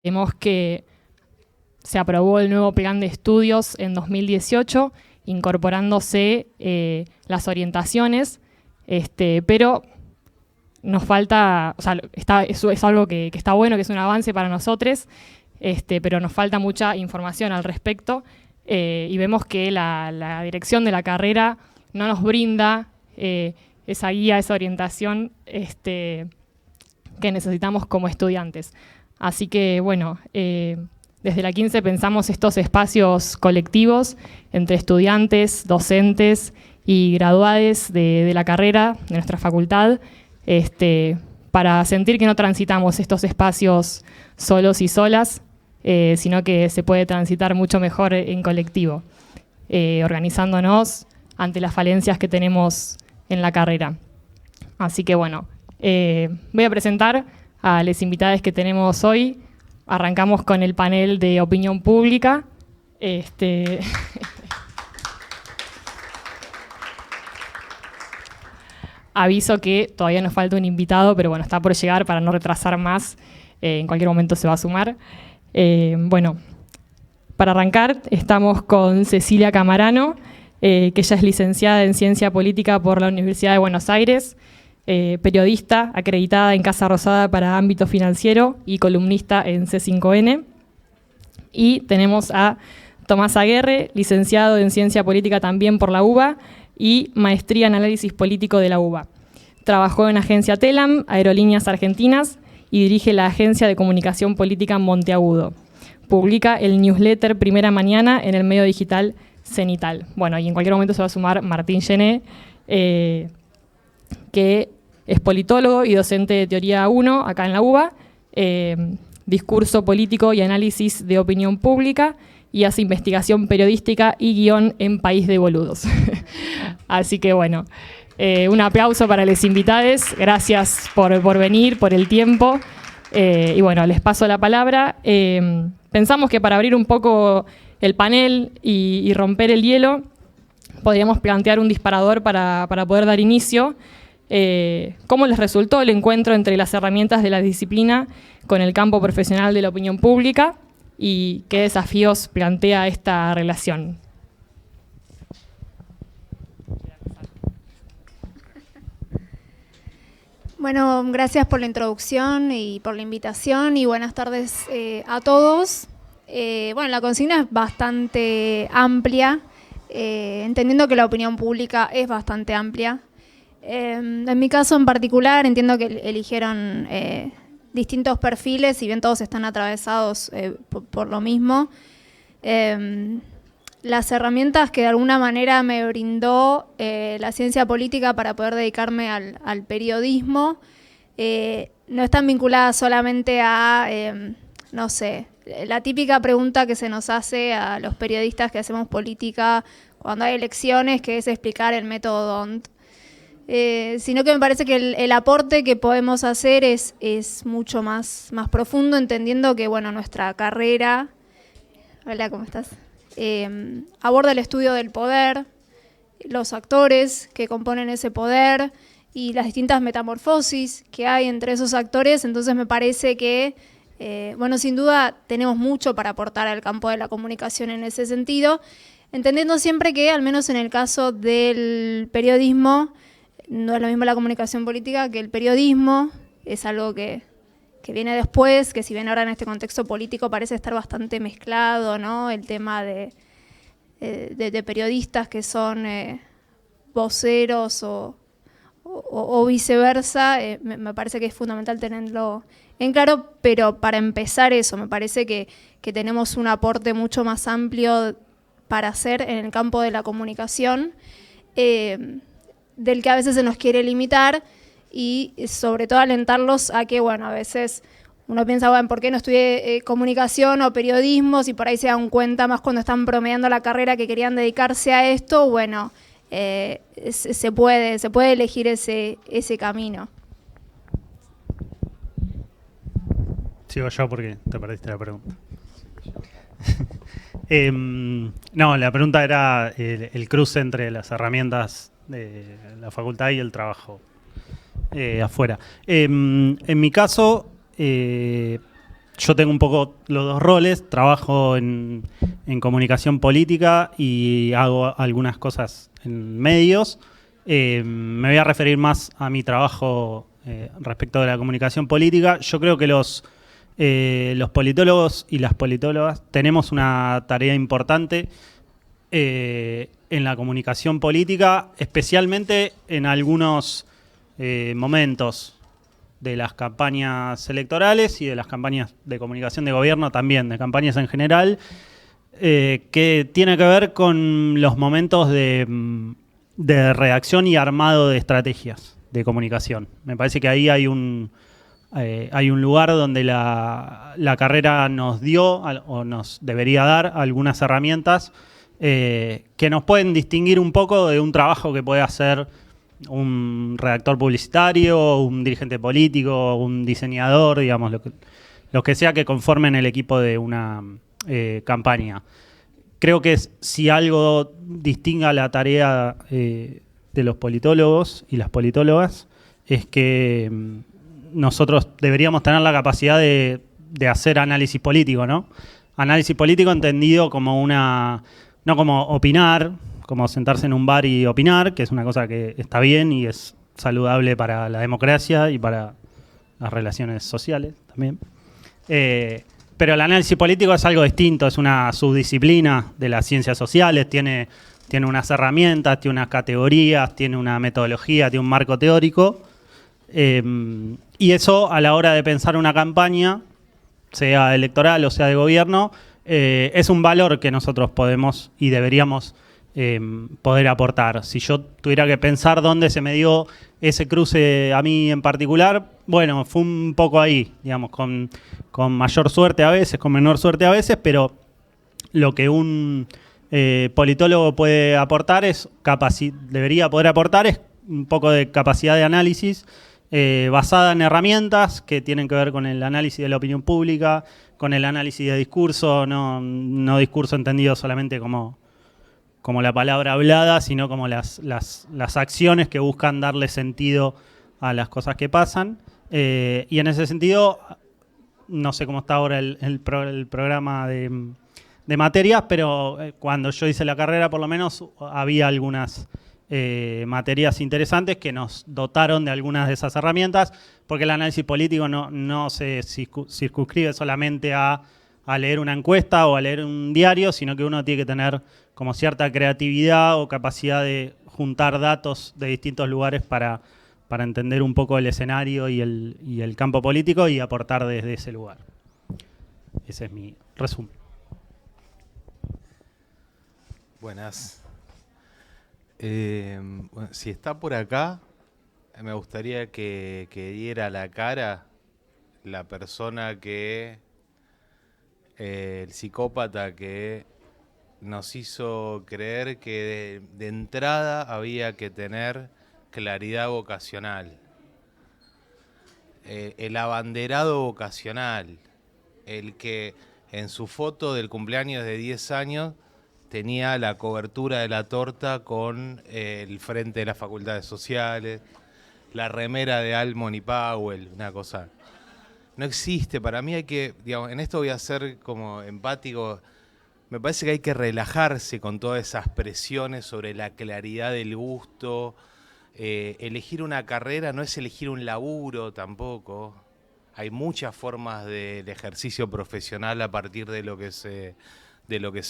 Vemos que se aprobó el nuevo plan de estudios en 2018, incorporándose las orientaciones, pero nos falta, o sea, eso es algo que está bueno, que es un avance para nosotros, pero nos falta mucha información al respecto, y vemos que la dirección de la carrera no nos brinda esa guía, esa orientación que necesitamos como estudiantes. Así que, bueno, desde la 15 pensamos estos espacios colectivos entre estudiantes, docentes y graduados de la carrera, de nuestra facultad, para sentir que no transitamos estos espacios solos y solas, sino que se puede transitar mucho mejor en colectivo, organizándonos ante las falencias que tenemos en la carrera. Así que bueno, voy a presentar a las invitadas que tenemos hoy. Arrancamos con el panel de opinión pública. Aviso que todavía nos falta un invitado, pero bueno, está por llegar para no retrasar más. En cualquier momento se va a sumar. Bueno, para arrancar estamos con Cecilia Camarano, que ella es licenciada en Ciencia Política por la Universidad de Buenos Aires, periodista acreditada en Casa Rosada para ámbito financiero y columnista en C5N. Y tenemos a Tomás Aguerre, licenciado en Ciencia Política también por la UBA y maestría en Análisis Político de la UBA. Trabajó en Agencia Telam, Aerolíneas Argentinas, y dirige la Agencia de Comunicación Política Monteagudo. Publica el newsletter Primera Mañana en el medio digital Cenital. Bueno, y en cualquier momento se va a sumar Martín Gené, que es politólogo y docente de Teoría 1 acá en la UBA, discurso político y análisis de opinión pública, y hace investigación periodística y guión en País de Boludos. Así que bueno, un aplauso para los invitados, gracias por venir, por el tiempo, y bueno, les paso la palabra. Pensamos que para abrir un poco el panel y romper el hielo, podríamos plantear un disparador para poder dar inicio. ¿Cómo les resultó el encuentro entre las herramientas de la disciplina con el campo profesional de la opinión pública y qué desafíos plantea esta relación? Bueno, gracias por la introducción y por la invitación y buenas tardes a todos. Bueno, la consigna es bastante amplia, entendiendo que la opinión pública es bastante amplia. En mi caso en particular entiendo que eligieron distintos perfiles, si bien todos están atravesados por lo mismo. Las herramientas que de alguna manera me brindó la ciencia política para poder dedicarme al periodismo no están vinculadas solamente a, no sé, la típica pregunta que se nos hace a los periodistas que hacemos política cuando hay elecciones, que es explicar el método DONT. Sino que me parece que el aporte que podemos hacer es mucho más profundo, entendiendo que bueno, nuestra carrera, hola, ¿cómo estás? Aborda el estudio del poder, los actores que componen ese poder y las distintas metamorfosis que hay entre esos actores. Entonces me parece que, bueno, sin duda tenemos mucho para aportar al campo de la comunicación en ese sentido, entendiendo siempre que, al menos en el caso del periodismo, no es lo mismo la comunicación política que el periodismo, es algo que viene después, que si bien ahora en este contexto político parece estar bastante mezclado, ¿no? El tema de periodistas que son voceros o viceversa, me parece que es fundamental tenerlo en claro, pero para empezar eso, me parece que tenemos un aporte mucho más amplio para hacer en el campo de la comunicación, del que a veces se nos quiere limitar, y sobre todo alentarlos a que, bueno, a veces uno piensa, bueno, ¿por qué no estudié comunicación o periodismo? Si por ahí se dan cuenta más cuando están promediando la carrera que querían dedicarse a esto, bueno, se puede elegir ese camino. Sigo yo porque te perdiste la pregunta. No, la pregunta era el cruce entre las herramientas de la facultad y el trabajo afuera. En mi caso, yo tengo un poco los dos roles, trabajo en comunicación política y hago algunas cosas en medios. Me voy a referir más a mi trabajo respecto de la comunicación política. Yo creo que los politólogos y las politólogas tenemos una tarea importante en la comunicación política, especialmente en algunos momentos de las campañas electorales y de las campañas de comunicación de gobierno también, de campañas en general, que tiene que ver con los momentos de redacción y armado de estrategias de comunicación. Me parece que ahí hay un lugar donde la carrera nos dio o nos debería dar algunas herramientas que nos pueden distinguir un poco de un trabajo que puede hacer un redactor publicitario, un dirigente político, un diseñador, digamos, lo que sea que conformen el equipo de una campaña. Creo que si algo distinga la tarea de los politólogos y las politólogas es que nosotros deberíamos tener la capacidad de hacer análisis político, ¿no? Análisis político entendido como no como opinar, como sentarse en un bar y opinar, que es una cosa que está bien y es saludable para la democracia y para las relaciones sociales también. Pero el análisis político es algo distinto, es una subdisciplina de las ciencias sociales, tiene unas herramientas, tiene unas categorías, tiene una metodología, tiene un marco teórico. Y eso, a la hora de pensar una campaña, sea electoral o sea de gobierno, es un valor que nosotros podemos y deberíamos poder aportar. Si yo tuviera que pensar dónde se me dio ese cruce a mí en particular, bueno, fue un poco ahí, digamos, con mayor suerte a veces, con menor suerte a veces, pero lo que un politólogo puede aportar debería poder aportar es un poco de capacidad de análisis basada en herramientas que tienen que ver con el análisis de la opinión pública, con el análisis de discurso, no discurso entendido solamente como la palabra hablada, sino como las acciones que buscan darle sentido a las cosas que pasan. Y en ese sentido, no sé cómo está ahora el programa de materias, pero cuando yo hice la carrera, por lo menos, había algunas materias interesantes que nos dotaron de algunas de esas herramientas, porque el análisis político no se circunscribe solamente a leer una encuesta o a leer un diario, sino que uno tiene que tener como cierta creatividad o capacidad de juntar datos de distintos lugares para entender un poco el escenario y el campo político y aportar desde ese lugar. Ese es mi resumen. Buenas. Bueno, si está por acá, me gustaría que diera la cara la persona el psicópata que nos hizo creer que de entrada había que tener claridad vocacional. El abanderado vocacional, el que en su foto del cumpleaños de 10 años tenía la cobertura de la torta con el frente de las facultades sociales, la remera de Almond y Powell, una cosa. No existe, para mí hay que, digamos, en esto voy a ser como empático, me parece que hay que relajarse con todas esas presiones sobre la claridad del gusto. Elegir una carrera no es elegir un laburo tampoco. Hay muchas formas del ejercicio profesional a partir de lo que se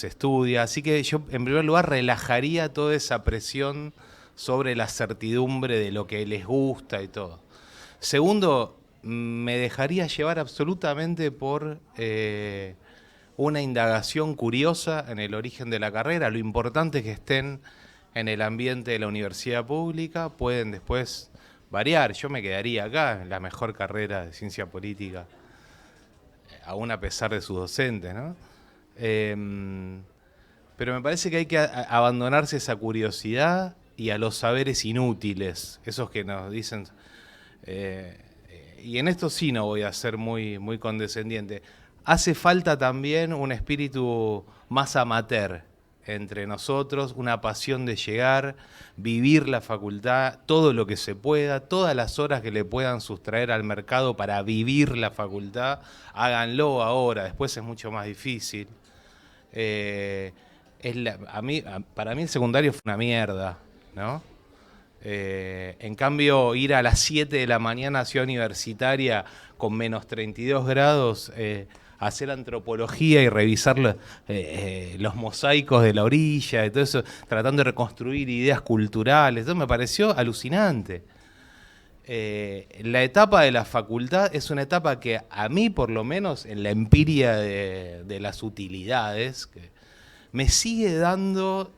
estudia. Así que yo, en primer lugar, relajaría toda esa presión sobre la certidumbre de lo que les gusta y todo. Segundo, me dejaría llevar absolutamente por una indagación curiosa en el origen de la carrera. Lo importante es que estén en el ambiente de la universidad pública, pueden después variar. Yo me quedaría acá, en la mejor carrera de ciencia política, aún a pesar de sus docentes, ¿no? Pero me parece que hay que abandonarse esa curiosidad y a los saberes inútiles, esos que nos dicen... y en esto sí no voy a ser muy, muy condescendiente. Hace falta también un espíritu más amateur entre nosotros, una pasión de llegar, vivir la facultad, todo lo que se pueda, todas las horas que le puedan sustraer al mercado para vivir la facultad, háganlo ahora, después es mucho más difícil. Para mí el secundario fue una mierda, ¿no? En cambio, ir a las 7 de la mañana a Ciudad Universitaria con menos 32 grados, hacer antropología y revisar los mosaicos de la orilla y todo eso, tratando de reconstruir ideas culturales, eso me pareció alucinante. La etapa de la facultad es una etapa que a mí, por lo menos, en la empiria de las utilidades, me sigue dando,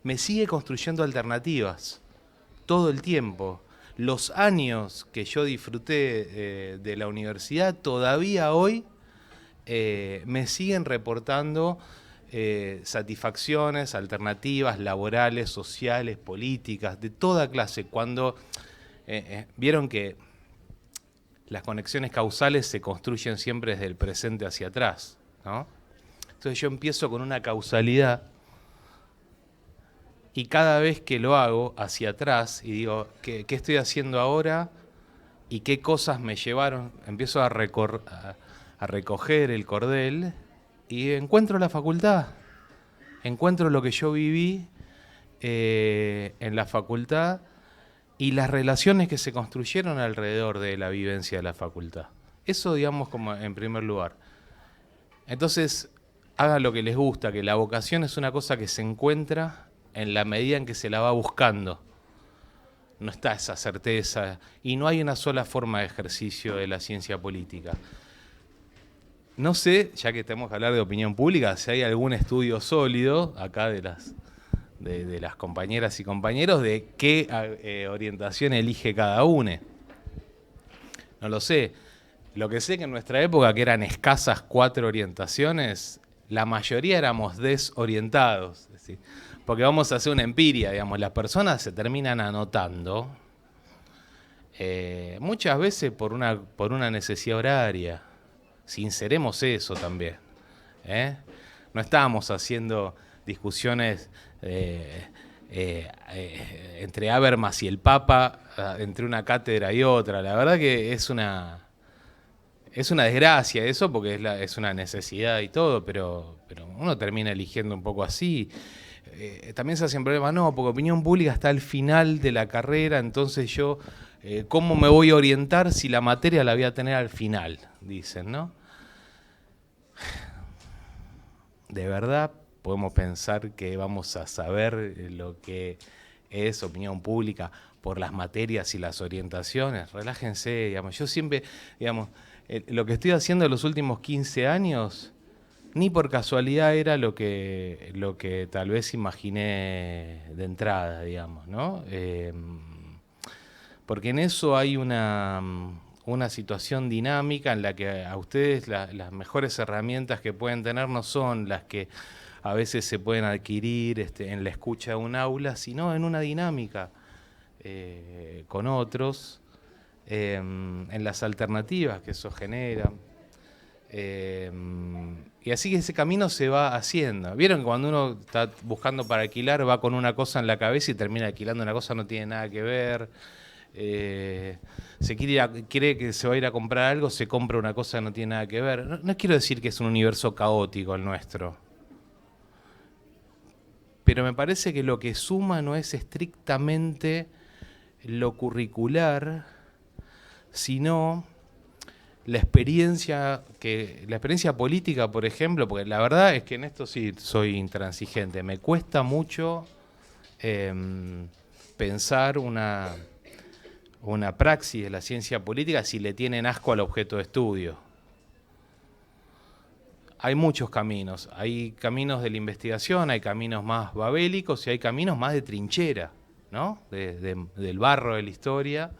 me sigue construyendo alternativas todo el tiempo. Los años que yo disfruté de la universidad todavía hoy me siguen reportando satisfacciones, alternativas laborales, sociales, políticas, de toda clase. Cuando vieron que las conexiones causales se construyen siempre desde el presente hacia atrás, ¿no? Entonces yo empiezo con una causalidad y cada vez que lo hago hacia atrás y digo, ¿qué estoy haciendo ahora? ¿Y qué cosas me llevaron? Empiezo a recoger el cordel y encuentro la facultad. Encuentro lo que yo viví en la facultad y las relaciones que se construyeron alrededor de la vivencia de la facultad. Eso, digamos, como en primer lugar. Entonces, hagan lo que les gusta, que la vocación es una cosa que se encuentra en la medida en que se la va buscando. No está esa certeza y no hay una sola forma de ejercicio de la ciencia política. No sé, ya que tenemos que hablar de opinión pública, si hay algún estudio sólido acá de las compañeras y compañeros de qué orientación elige cada uno. No lo sé. Lo que sé que en nuestra época, que eran escasas 4 orientaciones, la mayoría éramos desorientados. Es decir, porque vamos a hacer una empiria, digamos, las personas se terminan anotando muchas veces por una necesidad horaria. Sinceremos eso también. No estábamos haciendo discusiones entre Habermas y el Papa, entre una cátedra y otra. La verdad que es una desgracia eso, porque es una necesidad y todo, pero uno termina eligiendo un poco así. También se hacen problemas, no, porque opinión pública está al final de la carrera, entonces yo, ¿cómo me voy a orientar si la materia la voy a tener al final? Dicen, ¿no? ¿De verdad podemos pensar que vamos a saber lo que es opinión pública por las materias y las orientaciones? Relájense, digamos. Yo siempre, digamos, lo que estoy haciendo en los últimos 15 años, ni por casualidad era lo que tal vez imaginé de entrada, digamos, ¿no? Porque en eso hay una situación dinámica en la que a ustedes las mejores herramientas que pueden tener no son las que a veces se pueden adquirir en la escucha de un aula, sino en una dinámica con otros, en las alternativas que eso genera. Y así que ese camino se va haciendo. Vieron que cuando uno está buscando para alquilar va con una cosa en la cabeza y termina alquilando una cosa que no tiene nada que ver. Se quiere que se va a ir a comprar algo, se compra una cosa que no tiene nada que ver. No quiero decir que es un universo caótico el nuestro, pero me parece que lo que suma no es estrictamente lo curricular, sino la experiencia política, por ejemplo, porque la verdad es que en esto sí soy intransigente. Me cuesta mucho pensar una praxis de la ciencia política si le tienen asco al objeto de estudio. Hay muchos caminos. Hay caminos de la investigación, hay caminos más babélicos y hay caminos más de trinchera, ¿no? Del barro de la historia,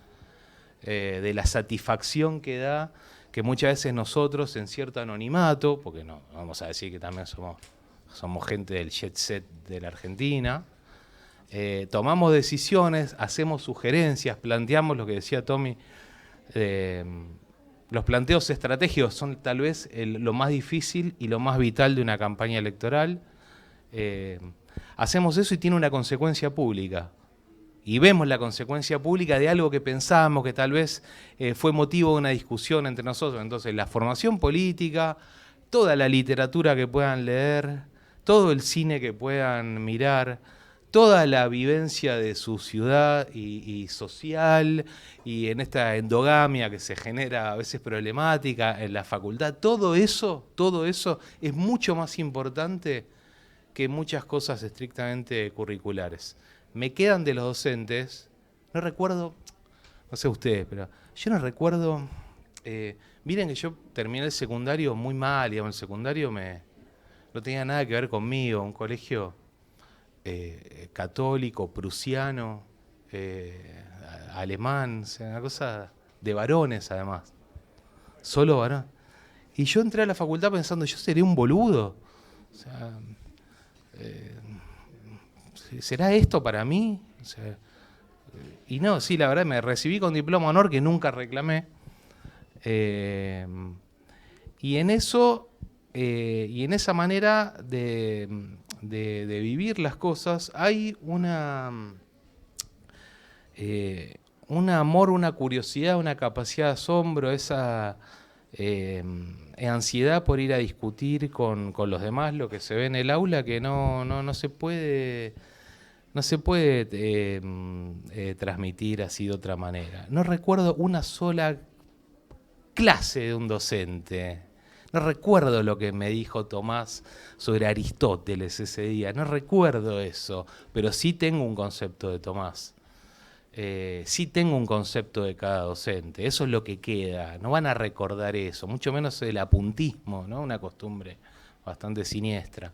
de la satisfacción que da, que muchas veces nosotros en cierto anonimato, porque no vamos a decir que también somos gente del jet set de la Argentina, tomamos decisiones, hacemos sugerencias, planteamos lo que decía Tommy, los planteos estratégicos son tal vez lo más difícil y lo más vital de una campaña electoral, Hacemos eso y tiene una consecuencia pública. Y vemos la consecuencia pública de algo que pensábamos que tal vez fue motivo de una discusión entre nosotros. Entonces, la formación política, toda la literatura que puedan leer, todo el cine que puedan mirar, toda la vivencia de su ciudad y social, y en esta endogamia que se genera a veces problemática en la facultad, todo eso es mucho más importante que muchas cosas estrictamente curriculares. Me quedan de los docentes, no recuerdo, no sé ustedes, pero yo no recuerdo, miren que yo terminé el secundario muy mal, digamos, el secundario no tenía nada que ver conmigo, un colegio católico, prusiano, alemán, o sea, una cosa de varones además, solo varón. Y yo entré a la facultad pensando, yo seré un boludo, o sea, ¿será esto para mí? O sea, y no, sí, la verdad, me recibí con diploma de honor que nunca reclamé. Y en eso, y en esa manera de vivir las cosas, hay un amor, una curiosidad, una capacidad de asombro, esa ansiedad por ir a discutir con los demás lo que se ve en el aula, que no se puede transmitir así de otra manera. No recuerdo una sola clase de un docente. No recuerdo lo que me dijo Tomás sobre Aristóteles ese día. No recuerdo eso, pero sí tengo un concepto de Tomás. Sí tengo un concepto de cada docente. Eso es lo que queda. No van a recordar eso, mucho menos el apuntismo, ¿no? Una costumbre bastante siniestra.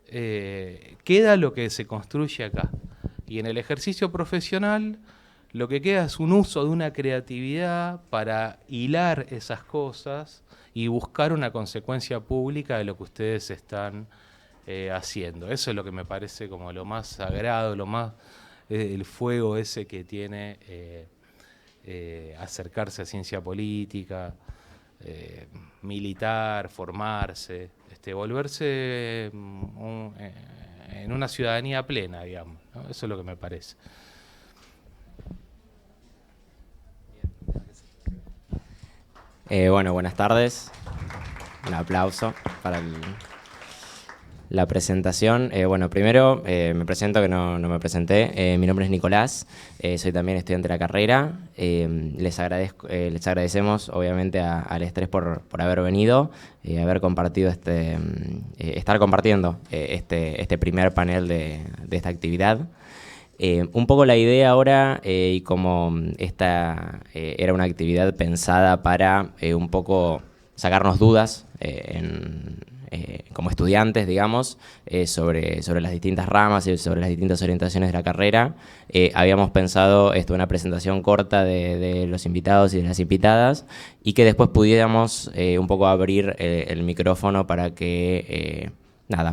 Queda lo que se construye acá. Y en el ejercicio profesional lo que queda es un uso de una creatividad para hilar esas cosas y buscar una consecuencia pública de lo que ustedes están haciendo. Eso es lo que me parece como lo más sagrado, lo más el fuego ese que tiene acercarse a ciencia política, militar, formarse, volverse en una ciudadanía plena, digamos, ¿no? Eso es lo que me parece. Bueno, buenas tardes. Un aplauso para la presentación. Bueno, primero me presento, que no me presenté. Mi nombre es Nicolás, soy también estudiante de la carrera. Les agradecemos obviamente al Estrés por haber venido, haber compartido estar compartiendo este primer panel de esta actividad. Un poco la idea ahora, y como esta era una actividad pensada para un poco sacarnos dudas como estudiantes, digamos, sobre las distintas ramas y sobre las distintas orientaciones de la carrera, habíamos pensado una presentación corta de los invitados y de las invitadas, y que después pudiéramos un poco abrir el micrófono para que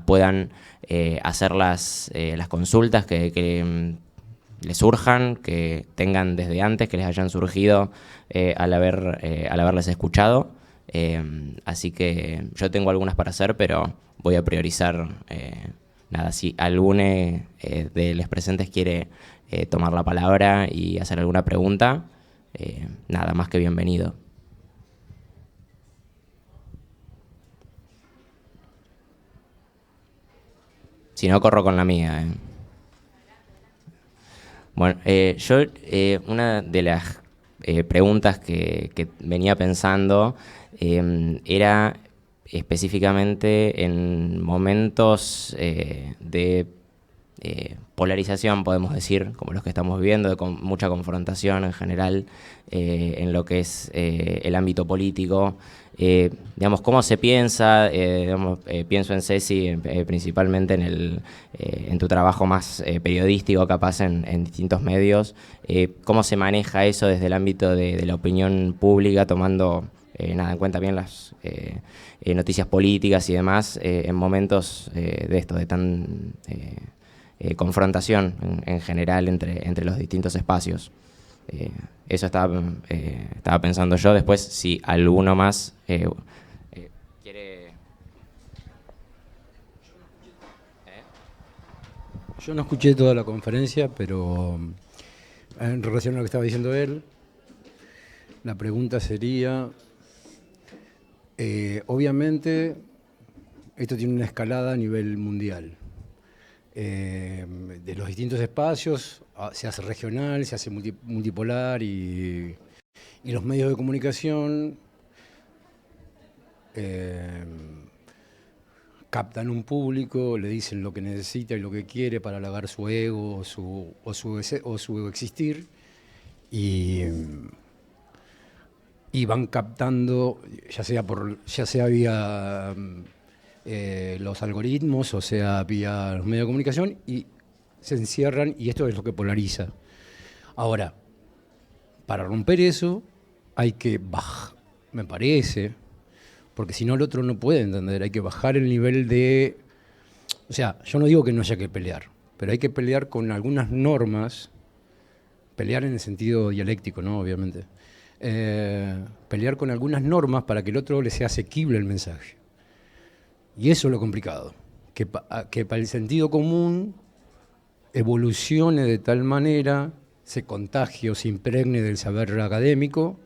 puedan hacer las consultas que les surjan, que tengan desde antes, que les hayan surgido al haberles escuchado. Así que yo tengo algunas para hacer, pero voy a priorizar. Si alguno de los presentes quiere tomar la palabra y hacer alguna pregunta, más que bienvenido. Si no, corro con la mía. Bueno, yo una de las preguntas que venía pensando era específicamente en momentos de polarización, podemos decir, como los que estamos viendo, con mucha confrontación en general en lo que es el ámbito político. ¿Cómo se piensa? Pienso en Ceci, principalmente en tu trabajo más periodístico, capaz en distintos medios. ¿Cómo se maneja eso desde el ámbito de la opinión pública, tomando en cuenta bien las noticias políticas y demás, en momentos de tan confrontación en general entre los distintos espacios? Eso estaba pensando yo. Después, si alguno más quiere... Yo no escuché toda la conferencia, pero en relación a lo que estaba diciendo él, la pregunta sería, obviamente, esto tiene una escalada a nivel mundial. De los distintos espacios, se hace regional, se hace multipolar y los medios de comunicación captan un público, le dicen lo que necesita y lo que quiere para halagar su ego o su existir y van captando, ya sea vía los algoritmos, o sea vía los medios de comunicación, y se encierran, y esto es lo que polariza. Ahora, para romper eso hay que bajar, me parece, porque si no el otro no puede entender, hay que bajar el nivel de... O sea, yo no digo que no haya que pelear, pero hay que pelear con algunas normas, pelear en el sentido dialéctico, ¿no? Obviamente. Pelear con algunas normas para que el otro le sea asequible el mensaje. Y eso es lo complicado, que para el sentido común evolucione de tal manera, se contagie o se impregne del saber académico,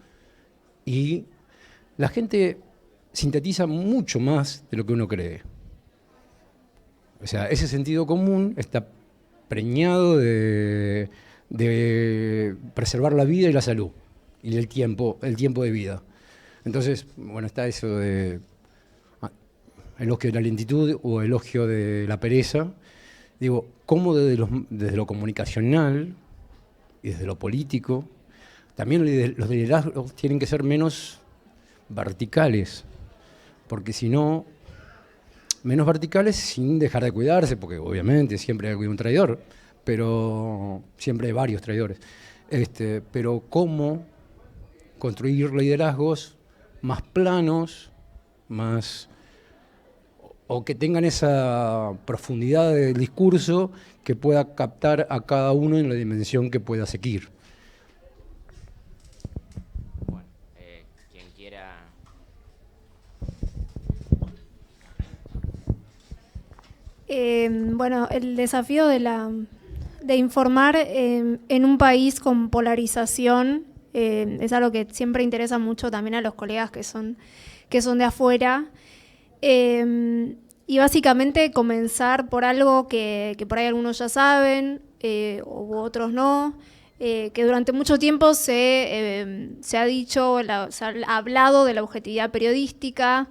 y la gente sintetiza mucho más de lo que uno cree. O sea, ese sentido común está preñado de preservar la vida y la salud, y el tiempo de vida. Entonces, bueno, está eso de elogio de la lentitud o elogio de la pereza. Digo, ¿cómo desde lo comunicacional y desde lo político, también los liderazgos tienen que ser menos verticales? Porque si no, menos verticales sin dejar de cuidarse, porque obviamente siempre hay un traidor, pero siempre hay varios traidores. Pero cómo construir liderazgos más planos, o que tengan esa profundidad del discurso que pueda captar a cada uno en la dimensión que pueda seguir. Bueno, quien quiera... Bueno, el desafío de informar en un país con polarización es algo que siempre interesa mucho también a los colegas que son de afuera. Y básicamente comenzar por algo que por ahí algunos ya saben, u otros no, que durante mucho tiempo se ha dicho, se ha hablado de la objetividad periodística.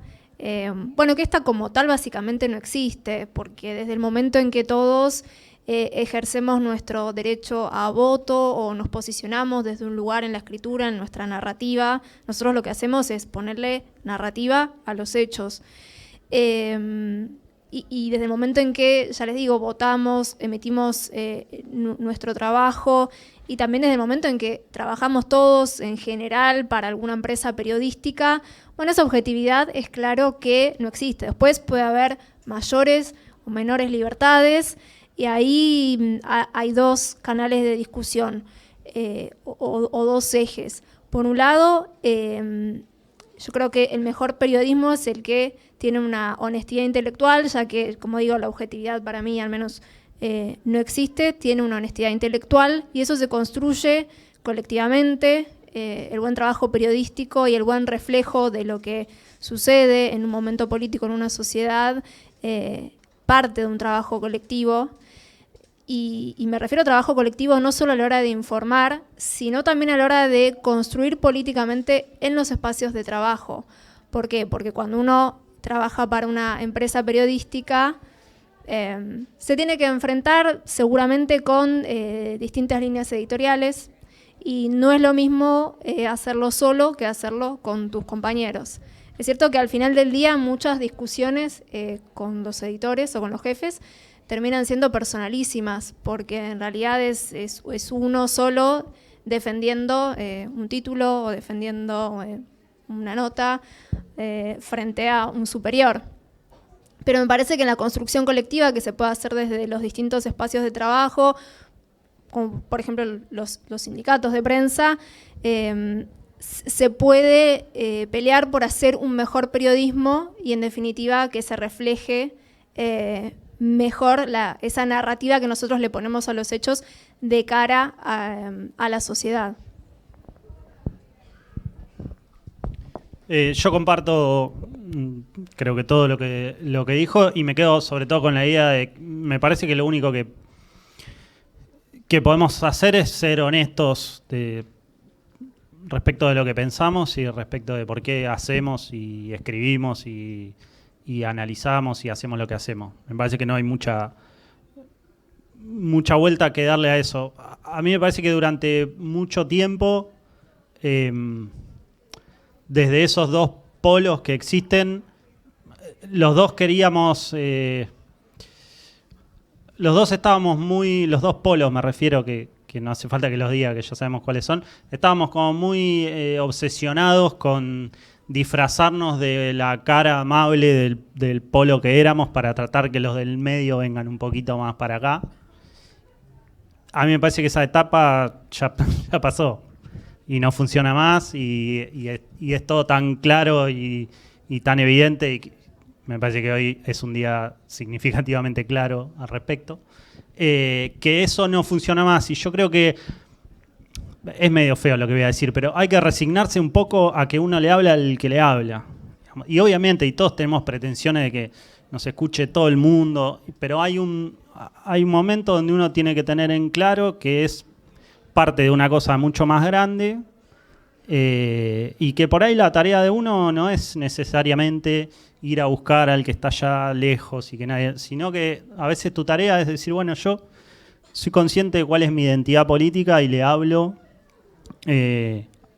Bueno, que esta como tal básicamente no existe, porque desde el momento en que todos ejercemos nuestro derecho a voto o nos posicionamos desde un lugar en la escritura, en nuestra narrativa, nosotros lo que hacemos es ponerle narrativa a los hechos. Y desde el momento en que, ya les digo, votamos, emitimos nuestro trabajo, y también desde el momento en que trabajamos todos en general para alguna empresa periodística, bueno, esa objetividad es claro que no existe. Después puede haber mayores o menores libertades, y ahí hay dos canales de discusión, o dos ejes. Por un lado, yo creo que el mejor periodismo es el que tiene una honestidad intelectual, ya que, como digo, la objetividad para mí al menos no existe, tiene una honestidad intelectual, y eso se construye colectivamente. El buen trabajo periodístico y el buen reflejo de lo que sucede en un momento político en una sociedad parte de un trabajo colectivo. Y me refiero a trabajo colectivo no solo a la hora de informar, sino también a la hora de construir políticamente en los espacios de trabajo. ¿Por qué? Porque cuando uno trabaja para una empresa periodística, se tiene que enfrentar seguramente con distintas líneas editoriales, y no es lo mismo hacerlo solo que hacerlo con tus compañeros. Es cierto que al final del día muchas discusiones con los editores o con los jefes terminan siendo personalísimas, porque en realidad es uno solo defendiendo un título o defendiendo una nota frente a un superior. Pero me parece que en la construcción colectiva que se puede hacer desde los distintos espacios de trabajo, como por ejemplo los sindicatos de prensa, se puede pelear por hacer un mejor periodismo y en definitiva que se refleje mejor esa narrativa que nosotros le ponemos a los hechos de cara a la sociedad. Yo comparto, creo que todo lo que dijo, y me quedo sobre todo con la idea de, me parece que lo único que podemos hacer es ser honestos respecto de lo que pensamos y respecto de por qué hacemos y escribimos y analizamos y hacemos lo que hacemos. Me parece que no hay mucha vuelta que darle a eso. A mí me parece que durante mucho tiempo, desde esos dos polos que existen, los dos queríamos... los dos estábamos los dos polos me refiero, que no hace falta que los diga, que ya sabemos cuáles son, estábamos como muy obsesionados con disfrazarnos de la cara amable del polo que éramos para tratar que los del medio vengan un poquito más para acá. A mí me parece que esa etapa ya pasó y no funciona más y es todo tan claro y tan evidente, y me parece que hoy es un día significativamente claro al respecto, que eso no funciona más. Y yo creo que es medio feo lo que voy a decir, pero hay que resignarse un poco a que uno le habla al que le habla. Y obviamente, y todos tenemos pretensiones de que nos escuche todo el mundo, pero hay un momento donde uno tiene que tener en claro que es parte de una cosa mucho más grande, y que por ahí la tarea de uno no es necesariamente ir a buscar al que está allá lejos y que nadie, sino que a veces tu tarea es decir, bueno, yo soy consciente de cuál es mi identidad política y le hablo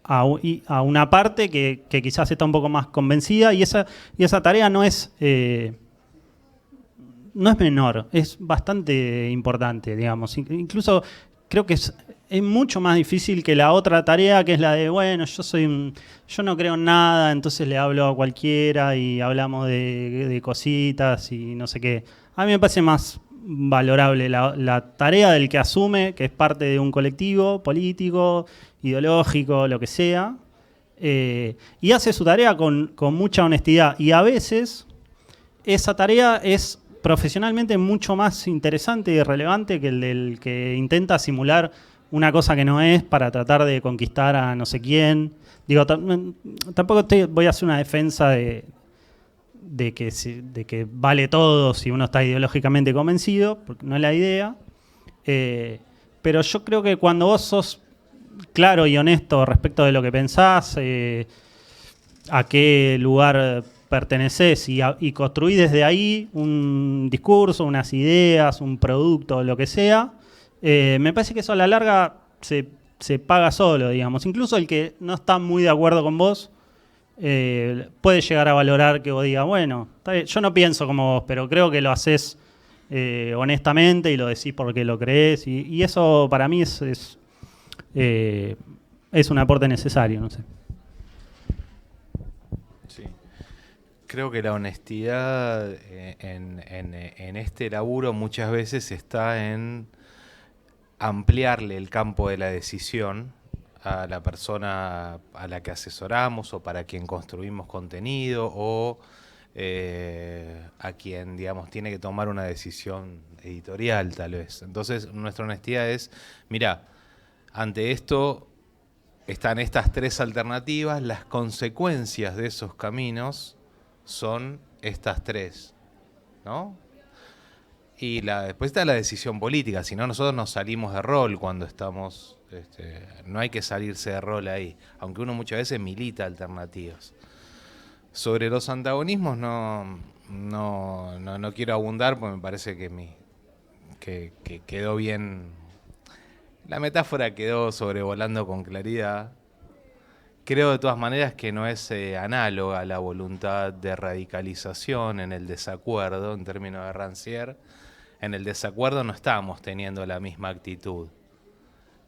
a una parte que quizás está un poco más convencida, y esa tarea no es menor, es bastante importante, digamos. Incluso creo que es mucho más difícil que la otra tarea, que es la de, bueno, yo no creo en nada, entonces le hablo a cualquiera y hablamos de cositas y no sé qué. A mí me parece más valorable la tarea del que asume que es parte de un colectivo político, ideológico, lo que sea, y hace su tarea con mucha honestidad. Y a veces esa tarea es profesionalmente mucho más interesante y relevante que el del que intenta simular una cosa que no es para tratar de conquistar a no sé quién. Digo, tampoco voy a hacer una defensa de que vale todo si uno está ideológicamente convencido, porque no es la idea. Pero yo creo que cuando vos sos claro y honesto respecto de lo que pensás, a qué lugar pertenecés y construís desde ahí un discurso, unas ideas, un producto, lo que sea, me parece que eso a la larga se paga solo, digamos. Incluso el que no está muy de acuerdo con vos puede llegar a valorar que vos digas, bueno, yo no pienso como vos, pero creo que lo haces honestamente y lo decís porque lo creés, y eso para mí es un aporte necesario, no sé. Sí. Creo que la honestidad en este laburo muchas veces está en ampliarle el campo de la decisión a la persona a la que asesoramos o para quien construimos contenido o a quien, digamos, tiene que tomar una decisión editorial, tal vez. Entonces, nuestra honestidad es, mira, ante esto están estas tres alternativas, las consecuencias de esos caminos son estas tres, ¿no? Y después está la decisión política, si no nosotros nos salimos de rol cuando estamos, no hay que salirse de rol ahí, aunque uno muchas veces milita alternativas. Sobre los antagonismos no quiero abundar porque me parece que quedó bien, la metáfora quedó sobrevolando con claridad. Creo de todas maneras que no es análoga a la voluntad de radicalización en el desacuerdo, en términos de Rancière. En el desacuerdo no estamos teniendo la misma actitud.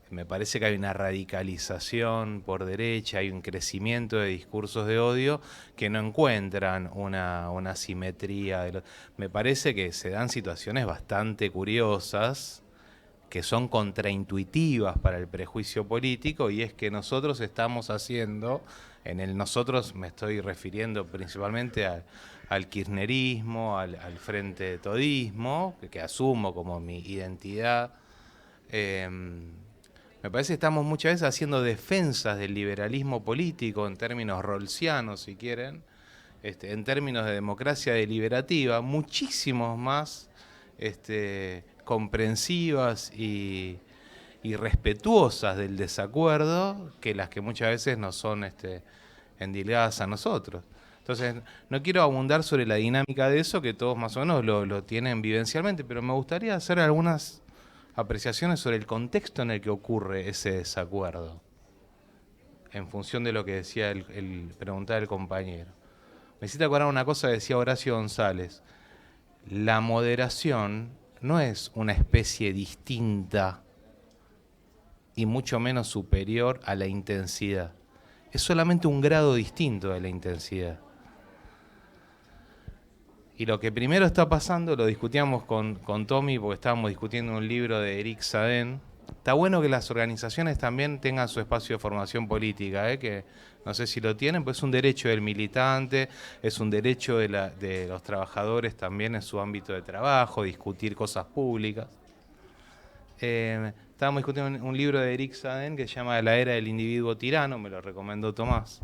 Me parece que hay una radicalización por derecha, hay un crecimiento de discursos de odio que no encuentran una simetría. Me parece que se dan situaciones bastante curiosas que son contraintuitivas para el prejuicio político, y es que nosotros estamos haciendo En el nosotros me estoy refiriendo principalmente al kirchnerismo, al frente todismo, que asumo como mi identidad. Me parece que estamos muchas veces haciendo defensas del liberalismo político en términos rawlsianos, si quieren, en términos de democracia deliberativa, muchísimos más comprensivas y respetuosas del desacuerdo que las que muchas veces nos son endilgadas a nosotros. Entonces, no quiero abundar sobre la dinámica de eso, que todos más o menos lo tienen vivencialmente, pero me gustaría hacer algunas apreciaciones sobre el contexto en el que ocurre ese desacuerdo, en función de lo que decía preguntaba el compañero. Me hiciste acordar una cosa que decía Horacio González: la moderación no es una especie distinta y mucho menos superior a la intensidad. Es solamente un grado distinto de la intensidad. Y lo que primero está pasando, lo discutíamos con Tommy, porque estábamos discutiendo un libro de Eric Sadén. Está bueno que las organizaciones también tengan su espacio de formación política, que no sé si lo tienen, pues es un derecho del militante, es un derecho de los trabajadores también en su ámbito de trabajo, discutir cosas públicas. Estábamos discutiendo un libro de Eric Sadén que se llama La era del individuo tirano, me lo recomendó Tomás.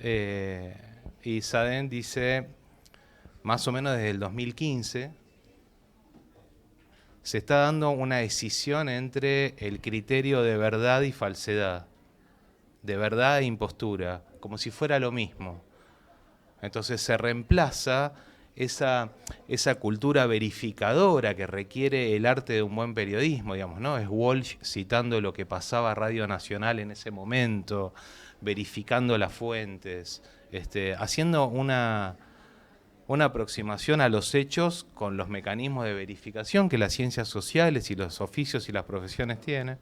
Y Sadén dice, más o menos desde el 2015, se está dando una decisión entre el criterio de verdad y falsedad, de verdad e impostura, como si fuera lo mismo. Entonces se reemplaza esa cultura verificadora que requiere el arte de un buen periodismo, digamos, ¿no? Es Walsh citando lo que pasaba a Radio Nacional en ese momento, verificando las fuentes, haciendo una aproximación a los hechos con los mecanismos de verificación que las ciencias sociales y los oficios y las profesiones tienen.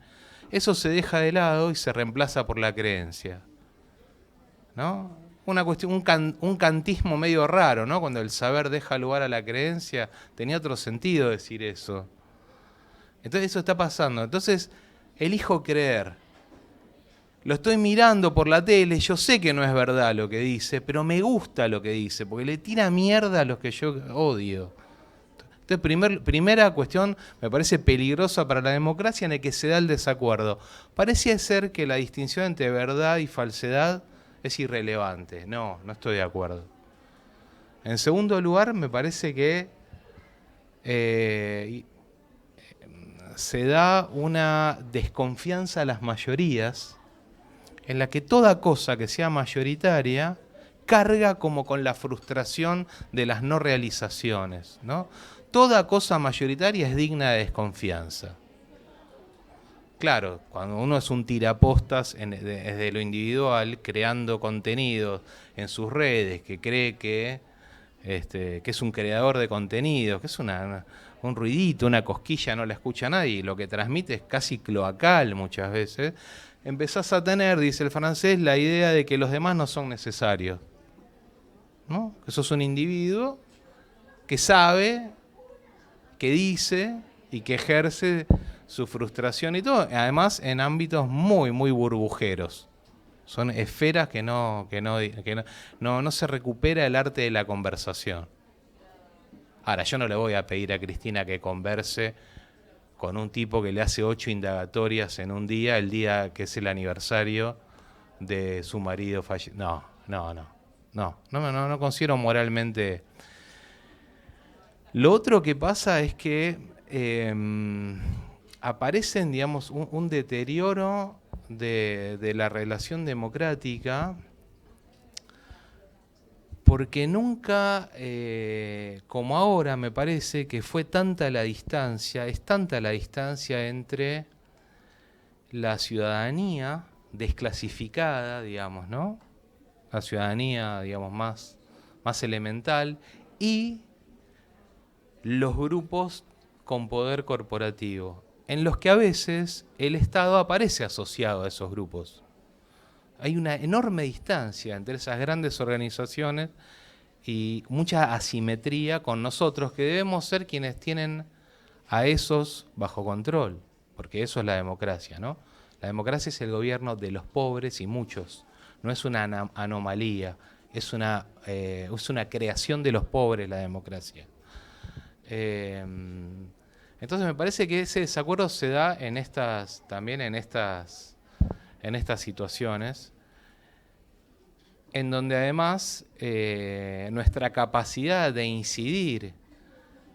Eso se deja de lado y se reemplaza por la creencia, ¿no? Una cuestión, un kantismo medio raro, ¿no? Cuando el saber deja lugar a la creencia, tenía otro sentido decir eso. Entonces eso está pasando. Entonces elijo creer. Lo estoy mirando por la tele, yo sé que no es verdad lo que dice, pero me gusta lo que dice, porque le tira mierda a los que yo odio. Entonces, primera cuestión, me parece peligrosa para la democracia, en el que se da el desacuerdo. Parecía ser que la distinción entre verdad y falsedad es irrelevante. No estoy de acuerdo. En segundo lugar, me parece que se da una desconfianza a las mayorías, en la que toda cosa que sea mayoritaria carga como con la frustración de las no realizaciones, ¿no? Toda cosa mayoritaria es digna de desconfianza. Claro, cuando uno es un tirapostas desde lo individual, creando contenidos en sus redes, que cree que es un creador de contenidos, que es un ruidito, una cosquilla, no la escucha nadie, y lo que transmite es casi cloacal muchas veces, empezás a tener, dice el francés, la idea de que los demás no son necesarios, ¿no? Que sos un individuo que sabe, que dice y que ejerce su frustración y todo, además en ámbitos muy, muy burbujeros. Son esferas que no se recupera el arte de la conversación. Ahora, yo no le voy a pedir a Cristina que converse con un tipo que le hace 8 indagatorias en un día, el día que es el aniversario de su marido fallecido. No considero moralmente. Lo otro que pasa es que aparecen, digamos, un deterioro de la relación democrática, porque nunca, como ahora, me parece que fue tanta la distancia, es tanta la distancia entre la ciudadanía desclasificada, digamos, ¿no? La ciudadanía, digamos, más elemental, y los grupos con poder corporativo, en los que a veces el Estado aparece asociado a esos grupos. Hay una enorme distancia entre esas grandes organizaciones y mucha asimetría con nosotros, que debemos ser quienes tienen a esos bajo control, porque eso es la democracia, ¿no? La democracia es el gobierno de los pobres y muchos, no es una anomalía, es una creación de los pobres la democracia. Entonces me parece que ese desacuerdo se da también en estas situaciones, en donde además nuestra capacidad de incidir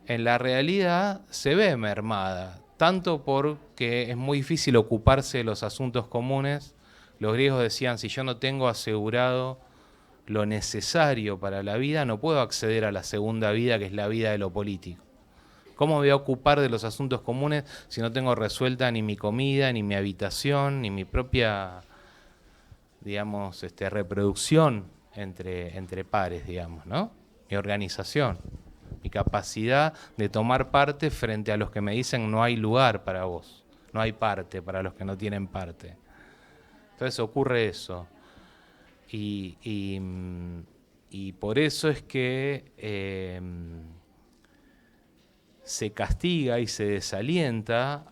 en la realidad se ve mermada, tanto porque es muy difícil ocuparse de los asuntos comunes. Los griegos decían, si yo no tengo asegurado lo necesario para la vida, no puedo acceder a la segunda vida, que es la vida de lo político. ¿Cómo me voy a ocupar de los asuntos comunes si no tengo resuelta ni mi comida, ni mi habitación, ni mi propia, digamos, reproducción entre pares, digamos, ¿no? Mi organización, mi capacidad de tomar parte frente a los que me dicen no hay lugar para vos, no hay parte para los que no tienen parte. Entonces ocurre eso. Y por eso es que se castiga y se desalienta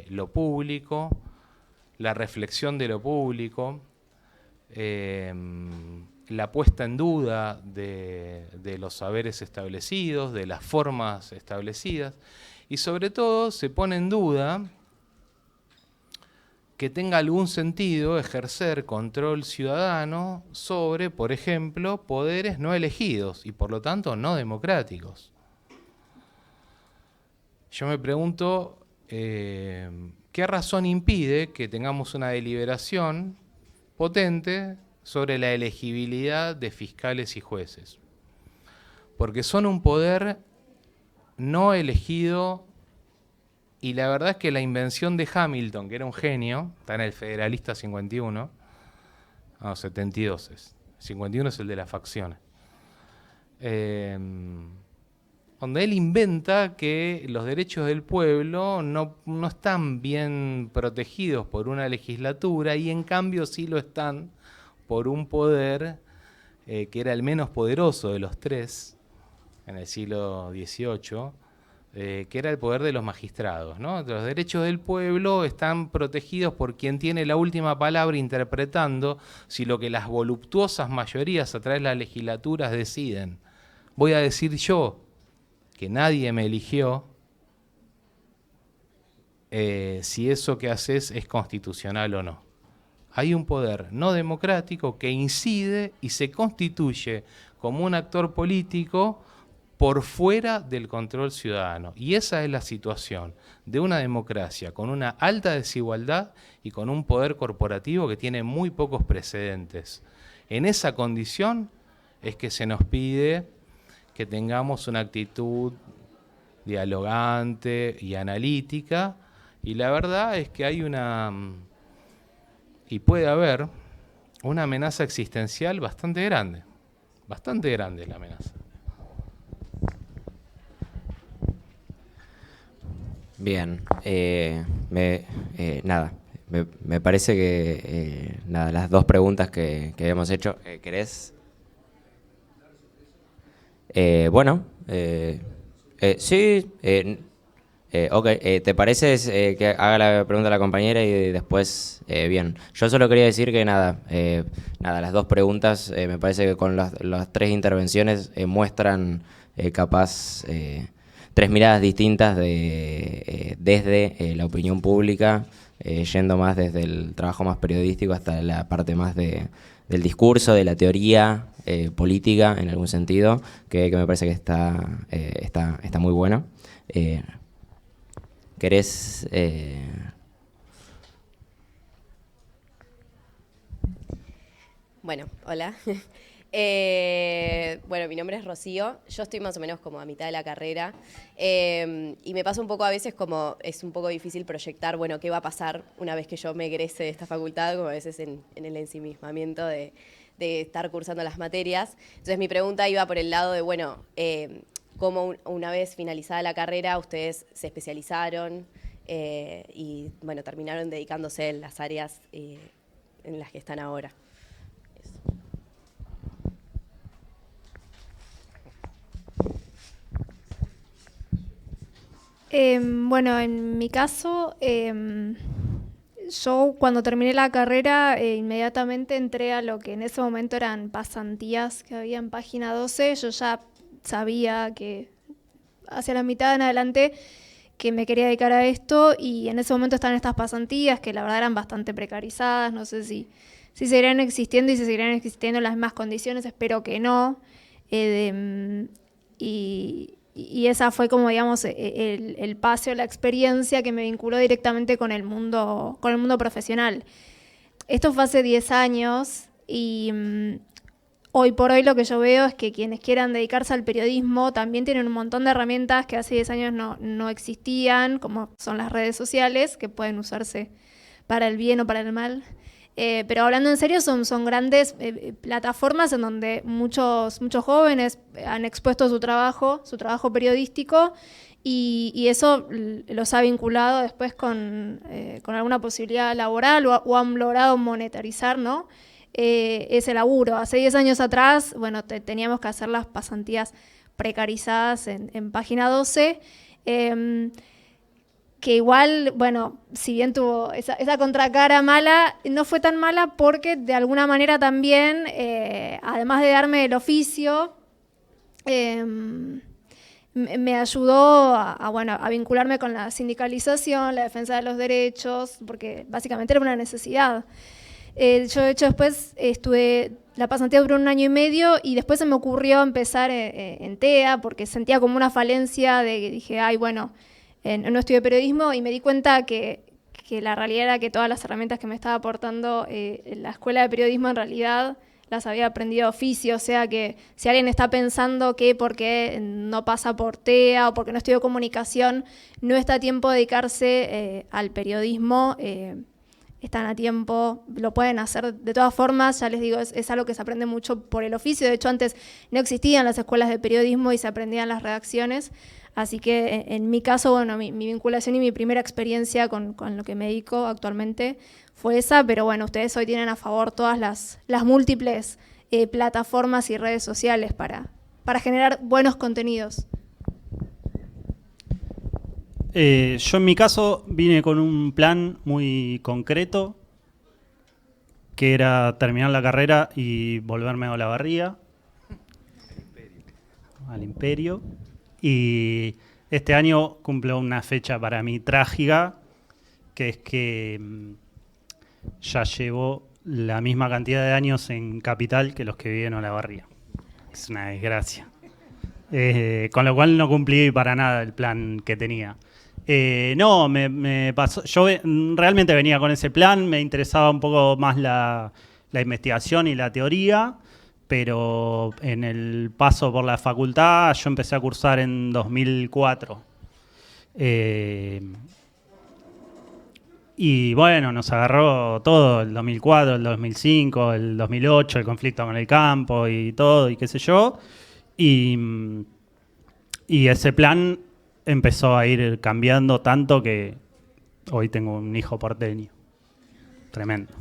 lo público, la reflexión de lo público, la puesta en duda de los saberes establecidos, de las formas establecidas, y sobre todo se pone en duda que tenga algún sentido ejercer control ciudadano sobre, por ejemplo, poderes no elegidos y por lo tanto no democráticos. Yo me pregunto, ¿qué razón impide que tengamos una deliberación potente sobre la elegibilidad de fiscales y jueces? Porque son un poder no elegido, y la verdad es que la invención de Hamilton, que era un genio, está en el Federalista 51, no, 72 es, 51 es el de las facciones, donde él inventa que los derechos del pueblo no están bien protegidos por una legislatura y en cambio sí lo están por un poder que era el menos poderoso de los tres en el siglo XVIII, que era el poder de los magistrados, ¿no? Los derechos del pueblo están protegidos por quien tiene la última palabra interpretando si lo que las voluptuosas mayorías a través de las legislaturas deciden. Voy a decir yo que nadie me eligió, si eso que haces es constitucional o no. Hay un poder no democrático que incide y se constituye como un actor político por fuera del control ciudadano. Y esa es la situación de una democracia con una alta desigualdad y con un poder corporativo que tiene muy pocos precedentes. En esa condición es que se nos pide que tengamos una actitud dialogante y analítica, y la verdad es que hay y puede haber una amenaza existencial bastante grande es la amenaza. Bien, me parece que las dos preguntas que habíamos hecho, ¿querés? Sí, ok, ¿te parece que haga la pregunta a la compañera y después, bien? Yo solo quería decir que las dos preguntas, me parece que con las tres intervenciones muestran capaz tres miradas distintas desde la opinión pública, yendo más desde el trabajo más periodístico hasta la parte más del discurso, de la teoría política, en algún sentido, que me parece que está muy bueno. ¿Querés...? Bueno, hola. Bueno, mi nombre es Rocío, yo estoy más o menos como a mitad de la carrera y me pasa un poco a veces como es un poco difícil proyectar, bueno, qué va a pasar una vez que yo me egrese de esta facultad, como a veces en el ensimismamiento de estar cursando las materias. Entonces mi pregunta iba por el lado de, bueno, cómo una vez finalizada la carrera ustedes se especializaron y, bueno, terminaron dedicándose en las áreas en las que están ahora. Bueno, en mi caso, Yo cuando terminé la carrera inmediatamente entré a lo que en ese momento eran pasantías que había en Página 12. Yo ya sabía que hacia la mitad en adelante que me quería dedicar a esto, y en ese momento estaban estas pasantías que la verdad eran bastante precarizadas. No sé si seguirán existiendo y si seguirán existiendo en las mismas condiciones, espero que no. Y esa fue como, digamos, el pase o la experiencia que me vinculó directamente con el mundo profesional. Esto fue hace 10 años y hoy por hoy lo que yo veo es que quienes quieran dedicarse al periodismo también tienen un montón de herramientas que hace 10 años no existían, como son las redes sociales, que pueden usarse para el bien o para el mal. Pero hablando en serio, son grandes plataformas en donde muchos jóvenes han expuesto su trabajo periodístico, y eso los ha vinculado después con alguna posibilidad laboral o han logrado monetarizar, ¿no? Ese laburo. Hace 10 años atrás, bueno, teníamos que hacer las pasantías precarizadas en Página 12, que igual, bueno, si bien tuvo esa contracara mala, no fue tan mala porque de alguna manera también, además de darme el oficio, me ayudó a vincularme con la sindicalización, la defensa de los derechos, porque básicamente era una necesidad. Yo, de hecho, después la pasantía duró 1 año y medio, y después se me ocurrió empezar en TEA, porque sentía como una falencia dije, ay, bueno, no estudié periodismo, y me di cuenta que la realidad era que todas las herramientas que me estaba aportando la escuela de periodismo en realidad las había aprendido de oficio. O sea que si alguien está pensando que porque no pasa por TEA o porque no estudió comunicación no está a tiempo de dedicarse al periodismo, están a tiempo, lo pueden hacer de todas formas. Ya les digo, es algo que se aprende mucho por el oficio. De hecho, antes no existían las escuelas de periodismo y se aprendían las redacciones. Así que en mi caso, bueno, mi vinculación y mi primera experiencia con lo que me dedico actualmente fue esa, pero bueno, ustedes hoy tienen a favor todas las múltiples plataformas y redes sociales para generar buenos contenidos. Yo en mi caso vine con un plan muy concreto, que era terminar la carrera y volverme a Olavarría, al Imperio. Y este año cumplo una fecha para mí trágica, que es que ya llevo la misma cantidad de años en Capital que los que viven en Olavarría. Es una desgracia. Con lo cual no cumplí para nada el plan que tenía. No, me pasó. Yo realmente venía con ese plan, me interesaba un poco más la investigación y la teoría, pero en el paso por la facultad yo empecé a cursar en 2004. Y bueno, nos agarró todo, el 2004, el 2005, el 2008, el conflicto con el campo y todo, y qué sé yo. Y ese plan empezó a ir cambiando tanto que hoy tengo un hijo porteño. Tremendo.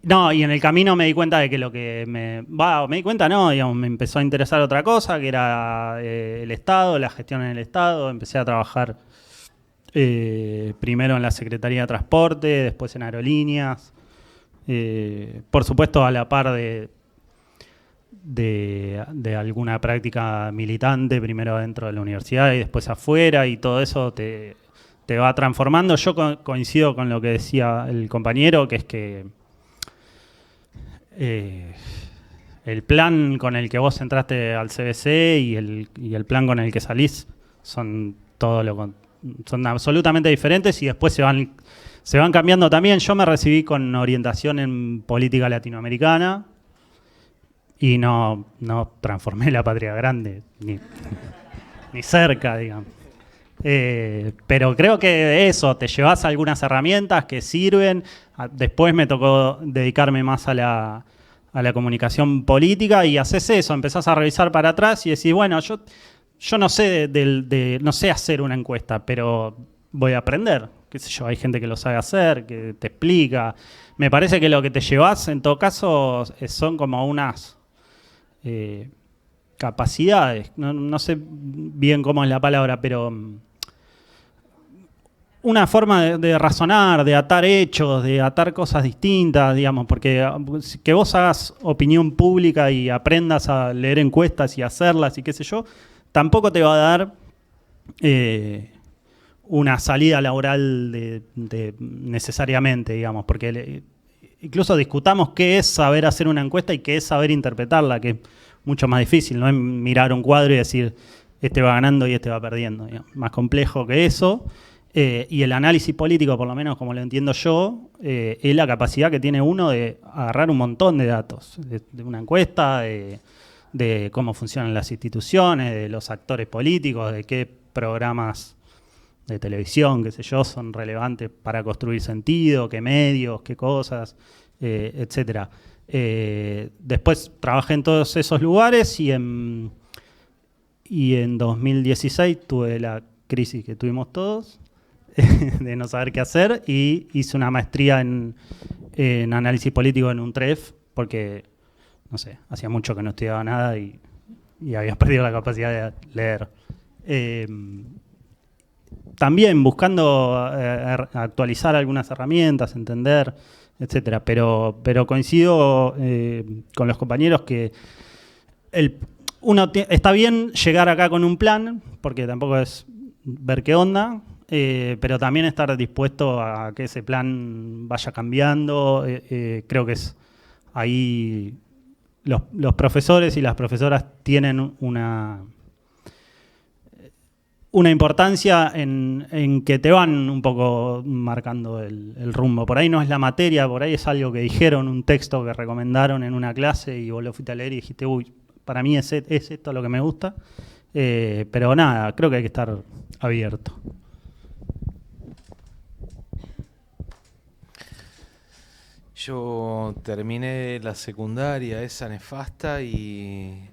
No, y en el camino me di cuenta de que lo que me di cuenta, no, digamos, me empezó a interesar otra cosa, que era el Estado, la gestión en el Estado. Empecé a trabajar primero en la Secretaría de Transporte, después en aerolíneas, por supuesto a la par de alguna práctica militante, primero dentro de la universidad y después afuera, y todo eso te va transformando. Yo coincido con lo que decía el compañero, que es que el plan con el que vos entraste al CBC y el plan con el que salís son absolutamente diferentes, y después se van cambiando también. Yo me recibí con orientación en política latinoamericana y no transformé la patria grande, ni cerca, digamos. Pero creo que eso, te llevas algunas herramientas que sirven. Después me tocó dedicarme más a la comunicación política, y haces eso, empezás a revisar para atrás y decís, bueno, yo no sé no sé hacer una encuesta, pero voy a aprender, qué sé yo, hay gente que lo sabe hacer, que te explica. Me parece que lo que te llevas en todo caso son como unas capacidades, no sé bien cómo es la palabra, pero una forma de razonar, de atar hechos, de atar cosas distintas, digamos, porque que vos hagas opinión pública y aprendas a leer encuestas y hacerlas y qué sé yo, tampoco te va a dar una salida laboral necesariamente, digamos, porque incluso discutamos qué es saber hacer una encuesta y qué es saber interpretarla, que es mucho más difícil, no es mirar un cuadro y decir este va ganando y este va perdiendo, digamos. Más complejo que eso. Y el análisis político, por lo menos como lo entiendo yo, es la capacidad que tiene uno de agarrar un montón de datos, de una encuesta, de cómo funcionan las instituciones, de los actores políticos, de qué programas de televisión, qué sé yo, son relevantes para construir sentido, qué medios, qué cosas, etcétera. Después trabajé en todos esos lugares y en 2016 tuve la crisis que tuvimos todos, de no saber qué hacer, y hice una maestría en análisis político en UNTREF, porque, no sé, hacía mucho que no estudiaba nada y había perdido la capacidad de leer. También buscando actualizar algunas herramientas, entender, etcétera, pero coincido con los compañeros que está bien llegar acá con un plan, porque tampoco es ver qué onda, pero también estar dispuesto a que ese plan vaya cambiando. Creo que es ahí los profesores y las profesoras tienen una importancia en que te van un poco marcando el rumbo. Por ahí no es la materia, por ahí es algo que dijeron, un texto que recomendaron en una clase y vos lo fuiste a leer y dijiste, uy, para mí es esto lo que me gusta. Pero nada, creo que hay que estar abierto. Yo terminé la secundaria, esa nefasta, y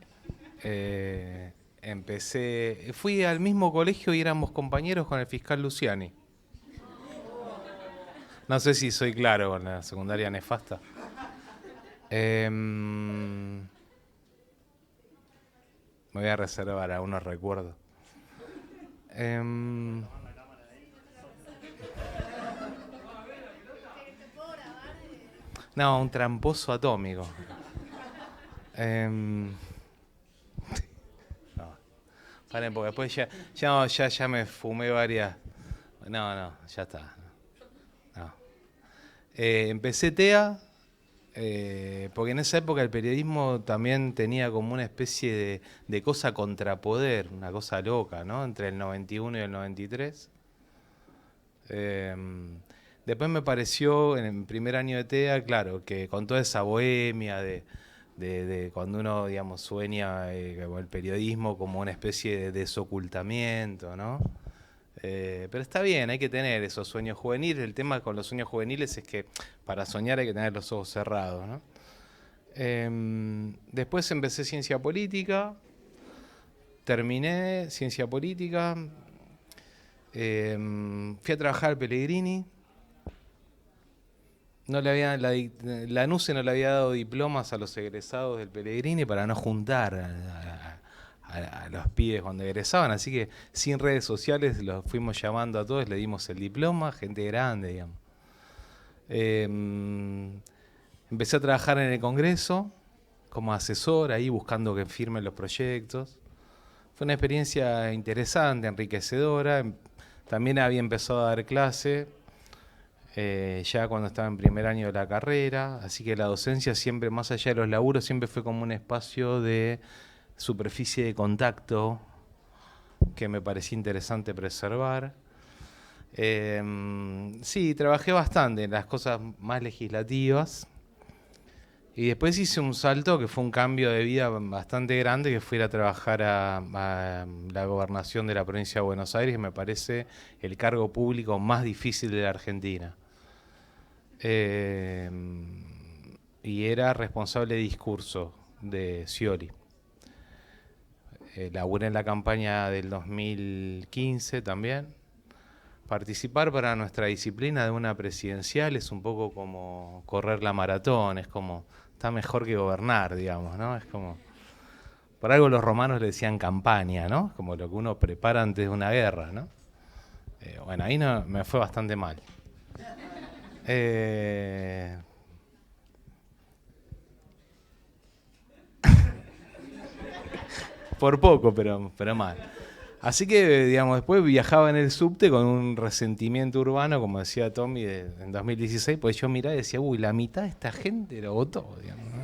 fui al mismo colegio y éramos compañeros con el fiscal Luciani. No sé si soy claro con la secundaria nefasta. Me voy a reservar a unos recuerdos. No, un tramposo atómico. No. Paren, porque después ya me fumé varias. No, ya está. No. Empecé TEA, porque en esa época el periodismo también tenía como una especie de cosa contrapoder, una cosa loca, ¿no? Entre el 91 y el 93. Después me pareció, en el primer año de TEA, claro, que con toda esa bohemia de cuando uno, digamos, sueña el periodismo como una especie de desocultamiento, ¿no? Pero está bien, hay que tener esos sueños juveniles. El tema con los sueños juveniles es que para soñar hay que tener los ojos cerrados, ¿no? Después empecé ciencia política, terminé ciencia política, fui a trabajar al Pellegrini. La NUCE no le había dado diplomas a los egresados del Pellegrini para no juntar a los pibes cuando egresaban, así que sin redes sociales los fuimos llamando a todos, le dimos el diploma, gente grande, digamos. Empecé a trabajar en el Congreso como asesor, ahí buscando que firmen los proyectos. Fue una experiencia interesante, enriquecedora. También había empezado a dar clase ya cuando estaba en primer año de la carrera, así que la docencia siempre, más allá de los laburos, siempre fue como un espacio de superficie de contacto que me parecía interesante preservar. Sí, trabajé bastante en las cosas más legislativas y después hice un salto que fue un cambio de vida bastante grande, que fue ir a trabajar a la gobernación de la provincia de Buenos Aires, que me parece el cargo público más difícil de la Argentina. Y era responsable de discurso de Scioli. Laburé en la campaña del 2015 también. Participar para nuestra disciplina de una presidencial es un poco como correr la maratón, es como, está mejor que gobernar, digamos, ¿no? Es como, por algo los romanos le decían campaña, ¿no? Como lo que uno prepara antes de una guerra, ¿no? Bueno, ahí no, me fue bastante mal. Por poco, pero mal. Así que, digamos, después viajaba en el subte con un resentimiento urbano, como decía Tommy, en 2016, pues yo miraba y decía, uy, la mitad de esta gente lo votó, digamos, ¿no?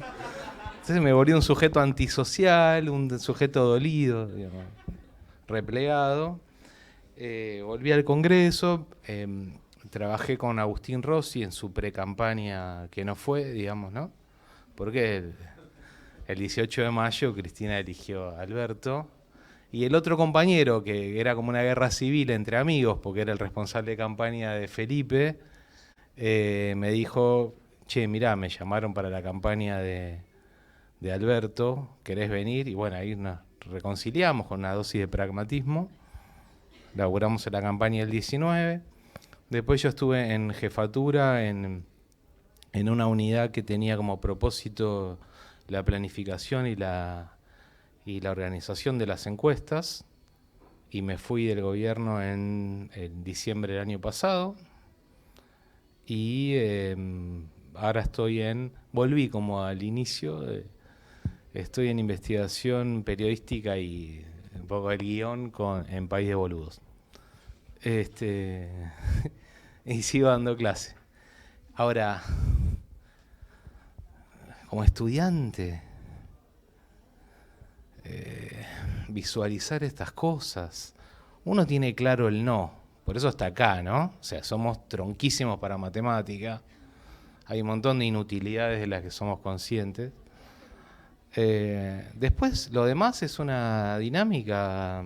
Entonces me volví un sujeto antisocial, un sujeto dolido, digamos, replegado. Volví al Congreso, trabajé con Agustín Rossi en su precampaña que no fue, digamos, ¿no? Porque el 18 de mayo Cristina eligió a Alberto. Y el otro compañero, que era como una guerra civil entre amigos, porque era el responsable de campaña de Felipe, me dijo, che, mirá, me llamaron para la campaña de Alberto, ¿querés venir? Y bueno, ahí nos reconciliamos con una dosis de pragmatismo. Laburamos en la campaña del 19. Después yo estuve en jefatura en una unidad que tenía como propósito la planificación y la organización de las encuestas, y me fui del gobierno en diciembre del año pasado, y ahora volví como al inicio, estoy en investigación periodística y un poco el guión en País de Boludos. Y sigo dando clase. Ahora, como estudiante, visualizar estas cosas, uno tiene claro el no, por eso está acá, ¿no? O sea, somos tronquísimos para matemática, hay un montón de inutilidades de las que somos conscientes. Después, lo demás es una dinámica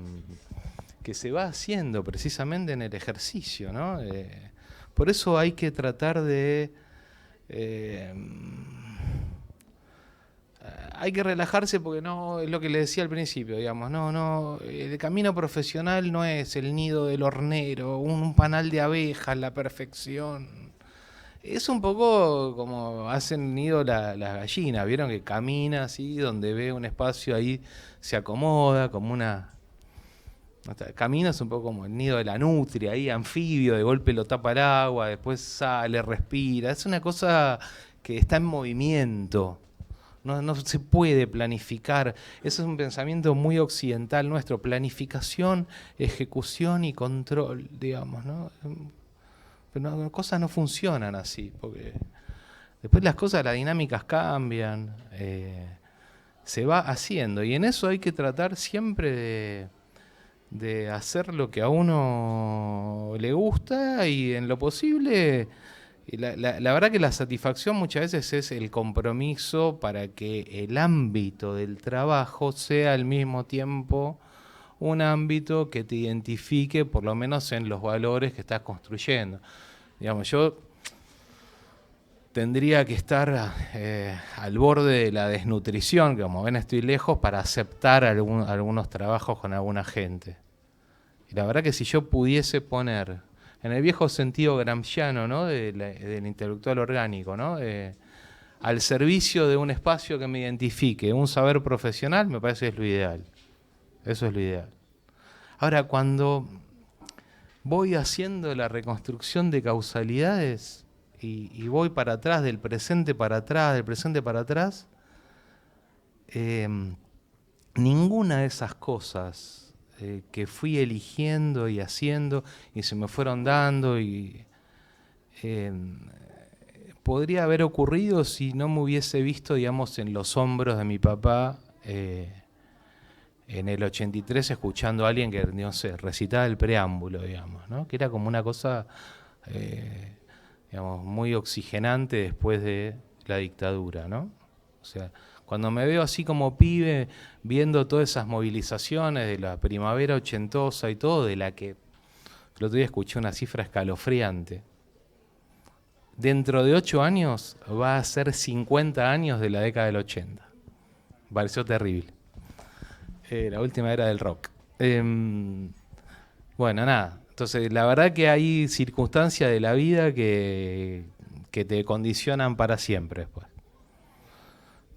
que se va haciendo precisamente en el ejercicio, ¿no? Por eso hay que tratar de... hay que relajarse porque no, es lo que le decía al principio, digamos, no, el camino profesional no es el nido del hornero, un panal de abejas, la perfección. Es un poco como hacen nido las gallinas, vieron que camina así, donde ve un espacio ahí se acomoda, como una... Camina es un poco como el nido de la nutria, ahí anfibio, de golpe lo tapa el agua, después sale, respira. Es una cosa que está en movimiento. No se puede planificar. Eso es un pensamiento muy occidental nuestro. Planificación, ejecución y control, digamos, ¿no? Pero las cosas no funcionan así, porque después las cosas, las dinámicas cambian, se va haciendo. Y en eso hay que tratar siempre de hacer lo que a uno le gusta y en lo posible... La verdad que la satisfacción muchas veces es el compromiso para que el ámbito del trabajo sea al mismo tiempo un ámbito que te identifique por lo menos en los valores que estás construyendo. Digamos, yo tendría que estar al borde de la desnutrición, que como ven estoy lejos, para aceptar algunos trabajos con alguna gente. Y la verdad que si yo pudiese poner... en el viejo sentido gramsciano, ¿no? del intelectual orgánico, ¿no? Al servicio de un espacio que me identifique, un saber profesional, me parece que es lo ideal. Eso es lo ideal. Ahora, cuando voy haciendo la reconstrucción de causalidades y voy para atrás, del presente para atrás, ninguna de esas cosas que fui eligiendo y haciendo y se me fueron dando y podría haber ocurrido si no me hubiese visto, digamos, en los hombros de mi papá en el 83 escuchando a alguien que, no sé, recitaba el preámbulo, digamos, ¿no? Que era como una cosa, digamos, muy oxigenante después de la dictadura, ¿no? O sea, cuando me veo así como pibe, viendo todas esas movilizaciones de la primavera ochentosa y todo, de la que el otro día escuché una cifra escalofriante. Dentro de 8 años va a ser 50 años de la década del 80. Me pareció terrible. La última era del rock. Bueno, nada. Entonces, la verdad que hay circunstancias de la vida que te condicionan para siempre después.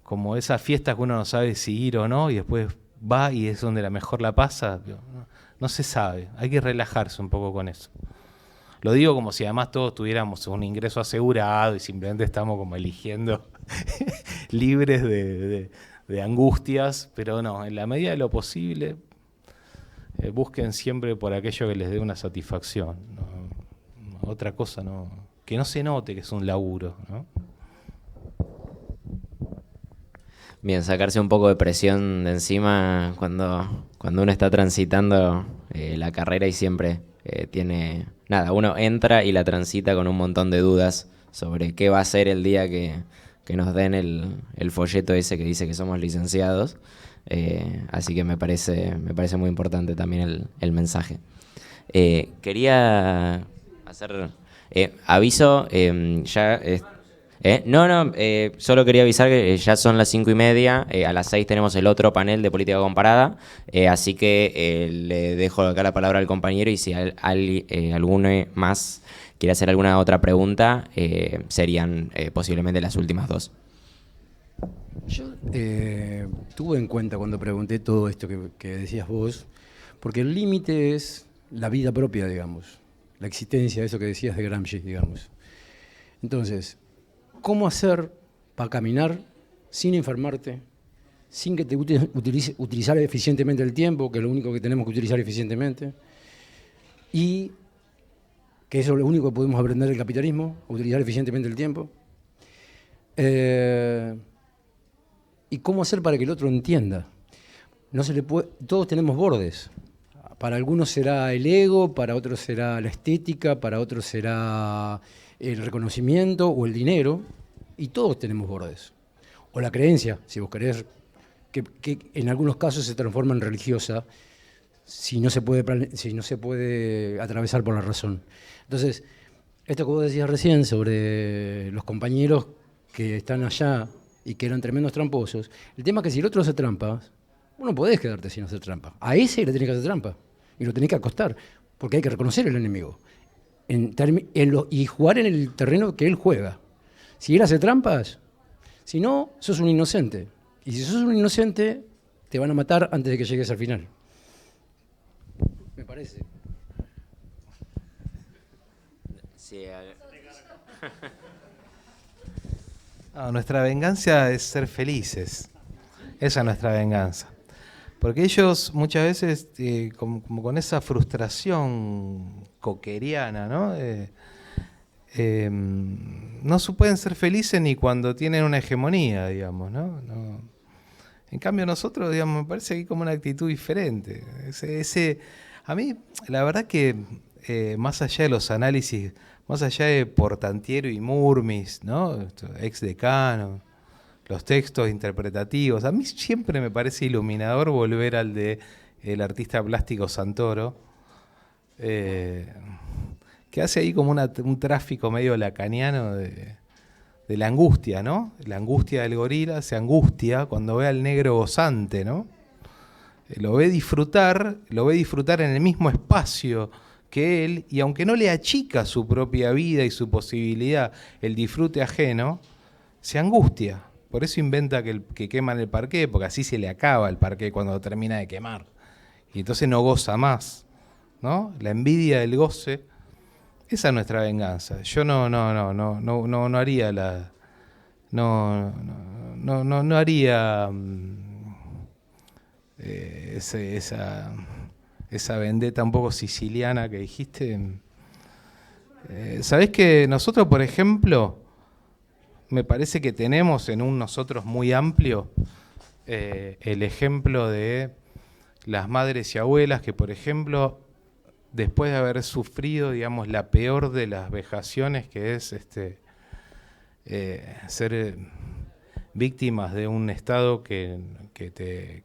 Como esas fiestas que uno no sabe si ir o no y después va y es donde la mejor la pasa. No se sabe, hay que relajarse un poco con eso. Lo digo como si además todos tuviéramos un ingreso asegurado y simplemente estamos como eligiendo libres de angustias, pero no, en la medida de lo posible, busquen siempre por aquello que les dé una satisfacción. ¿No? Otra cosa, no, que no se note que es un laburo, ¿no? Bien, sacarse un poco de presión de encima cuando uno está transitando la carrera y siempre tiene... Nada, uno entra y la transita con un montón de dudas sobre qué va a ser el día que nos den el folleto ese que dice que somos licenciados. Así que me parece muy importante también el mensaje. Quería hacer aviso, ya... solo quería avisar que ya son las 5:30, a las 6 tenemos el otro panel de política comparada, así que le dejo acá la palabra al compañero y si alguno más quiere hacer alguna otra pregunta, serían posiblemente las últimas dos. Yo tuve en cuenta cuando pregunté todo esto que decías vos, porque el límite es la vida propia, digamos, la existencia, eso que decías de Gramsci, digamos. Entonces, ¿cómo hacer para caminar sin enfermarte, sin que te utilizar eficientemente el tiempo, que es lo único que tenemos que utilizar eficientemente, y que eso es lo único que podemos aprender del capitalismo, utilizar eficientemente el tiempo? ¿Y cómo hacer para que el otro entienda? No se le puede, todos tenemos bordes. Para algunos será el ego, para otros será la estética, para otros será el reconocimiento o el dinero, y todos tenemos bordes. O la creencia, si vos querés, que en algunos casos se transforma en religiosa, si no se puede atravesar por la razón. Entonces, esto que vos decías recién sobre los compañeros que están allá y que eran tremendos tramposos, el tema es que si el otro hace trampas, vos no podés quedarte sin hacer trampa. A ese le tenés que hacer trampa, y lo tenés que acostar, porque hay que reconocer el enemigo. Y jugar en el terreno que él juega. Si él hace trampas, si no, sos un inocente. Y si sos un inocente, te van a matar antes de que llegues al final. Me parece. Sí, nuestra venganza es ser felices. Esa es nuestra venganza. Porque ellos muchas veces, como con esa frustración coqueriana, ¿no? No pueden ser felices ni cuando tienen una hegemonía, digamos, ¿no? En cambio nosotros, digamos, me parece que hay como una actitud diferente. A mí, la verdad que más allá de los análisis, más allá de Portantiero y Murmis, ¿no? Ex decano, los textos interpretativos, a mí siempre me parece iluminador volver al de el artista plástico Santoro, que hace ahí como un tráfico medio lacaniano de la angustia, ¿no? La angustia del gorila se angustia cuando ve al negro gozante, ¿no? Lo ve disfrutar en el mismo espacio que él, y aunque no le achica su propia vida y su posibilidad, el disfrute ajeno, se angustia. Por eso inventa que queman el parqué, porque así se le acaba el parqué cuando termina de quemar. Y entonces no goza más, ¿no? La envidia del goce. Esa es nuestra venganza. Yo no haría no haría esa vendetta un poco siciliana que dijiste. ¿Sabés que nosotros, por ejemplo, me parece que tenemos en un nosotros muy amplio el ejemplo de las madres y abuelas que, por ejemplo, después de haber sufrido, digamos, la peor de las vejaciones, que es ser víctimas de un Estado que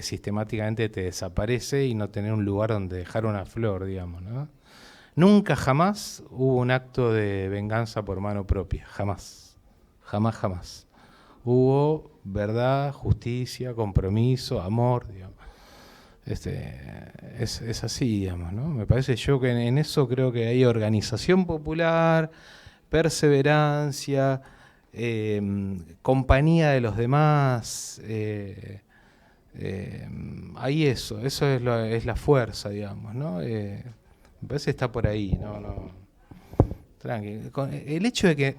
sistemáticamente te desaparece y no tener un lugar donde dejar una flor, digamos, ¿no? Nunca jamás hubo un acto de venganza por mano propia, jamás, jamás, jamás. Hubo verdad, justicia, compromiso, amor, digamos. Es así, digamos, ¿no? Me parece yo que en eso creo que hay organización popular, perseverancia, compañía de los demás, Ahí eso es la fuerza, digamos, ¿no? Me parece que está por ahí, no. Tranqui. El hecho de que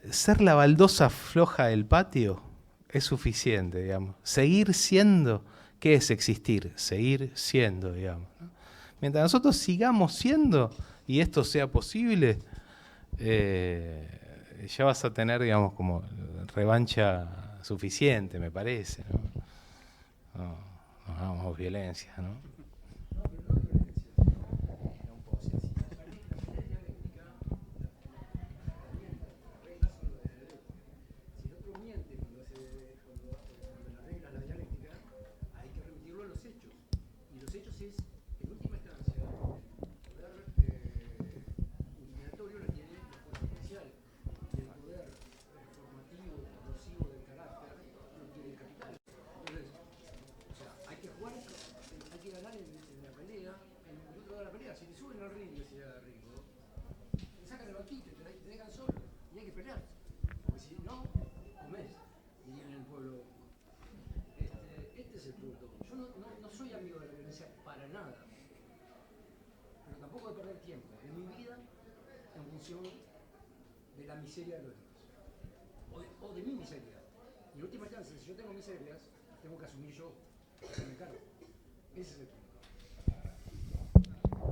ser la baldosa floja del patio es suficiente, digamos. Seguir siendo, ¿qué es existir? Seguir siendo, digamos, ¿no? Mientras nosotros sigamos siendo y esto sea posible, ya vas a tener, digamos, como revancha suficiente, me parece, ¿no? No hagamos violencia, ¿no?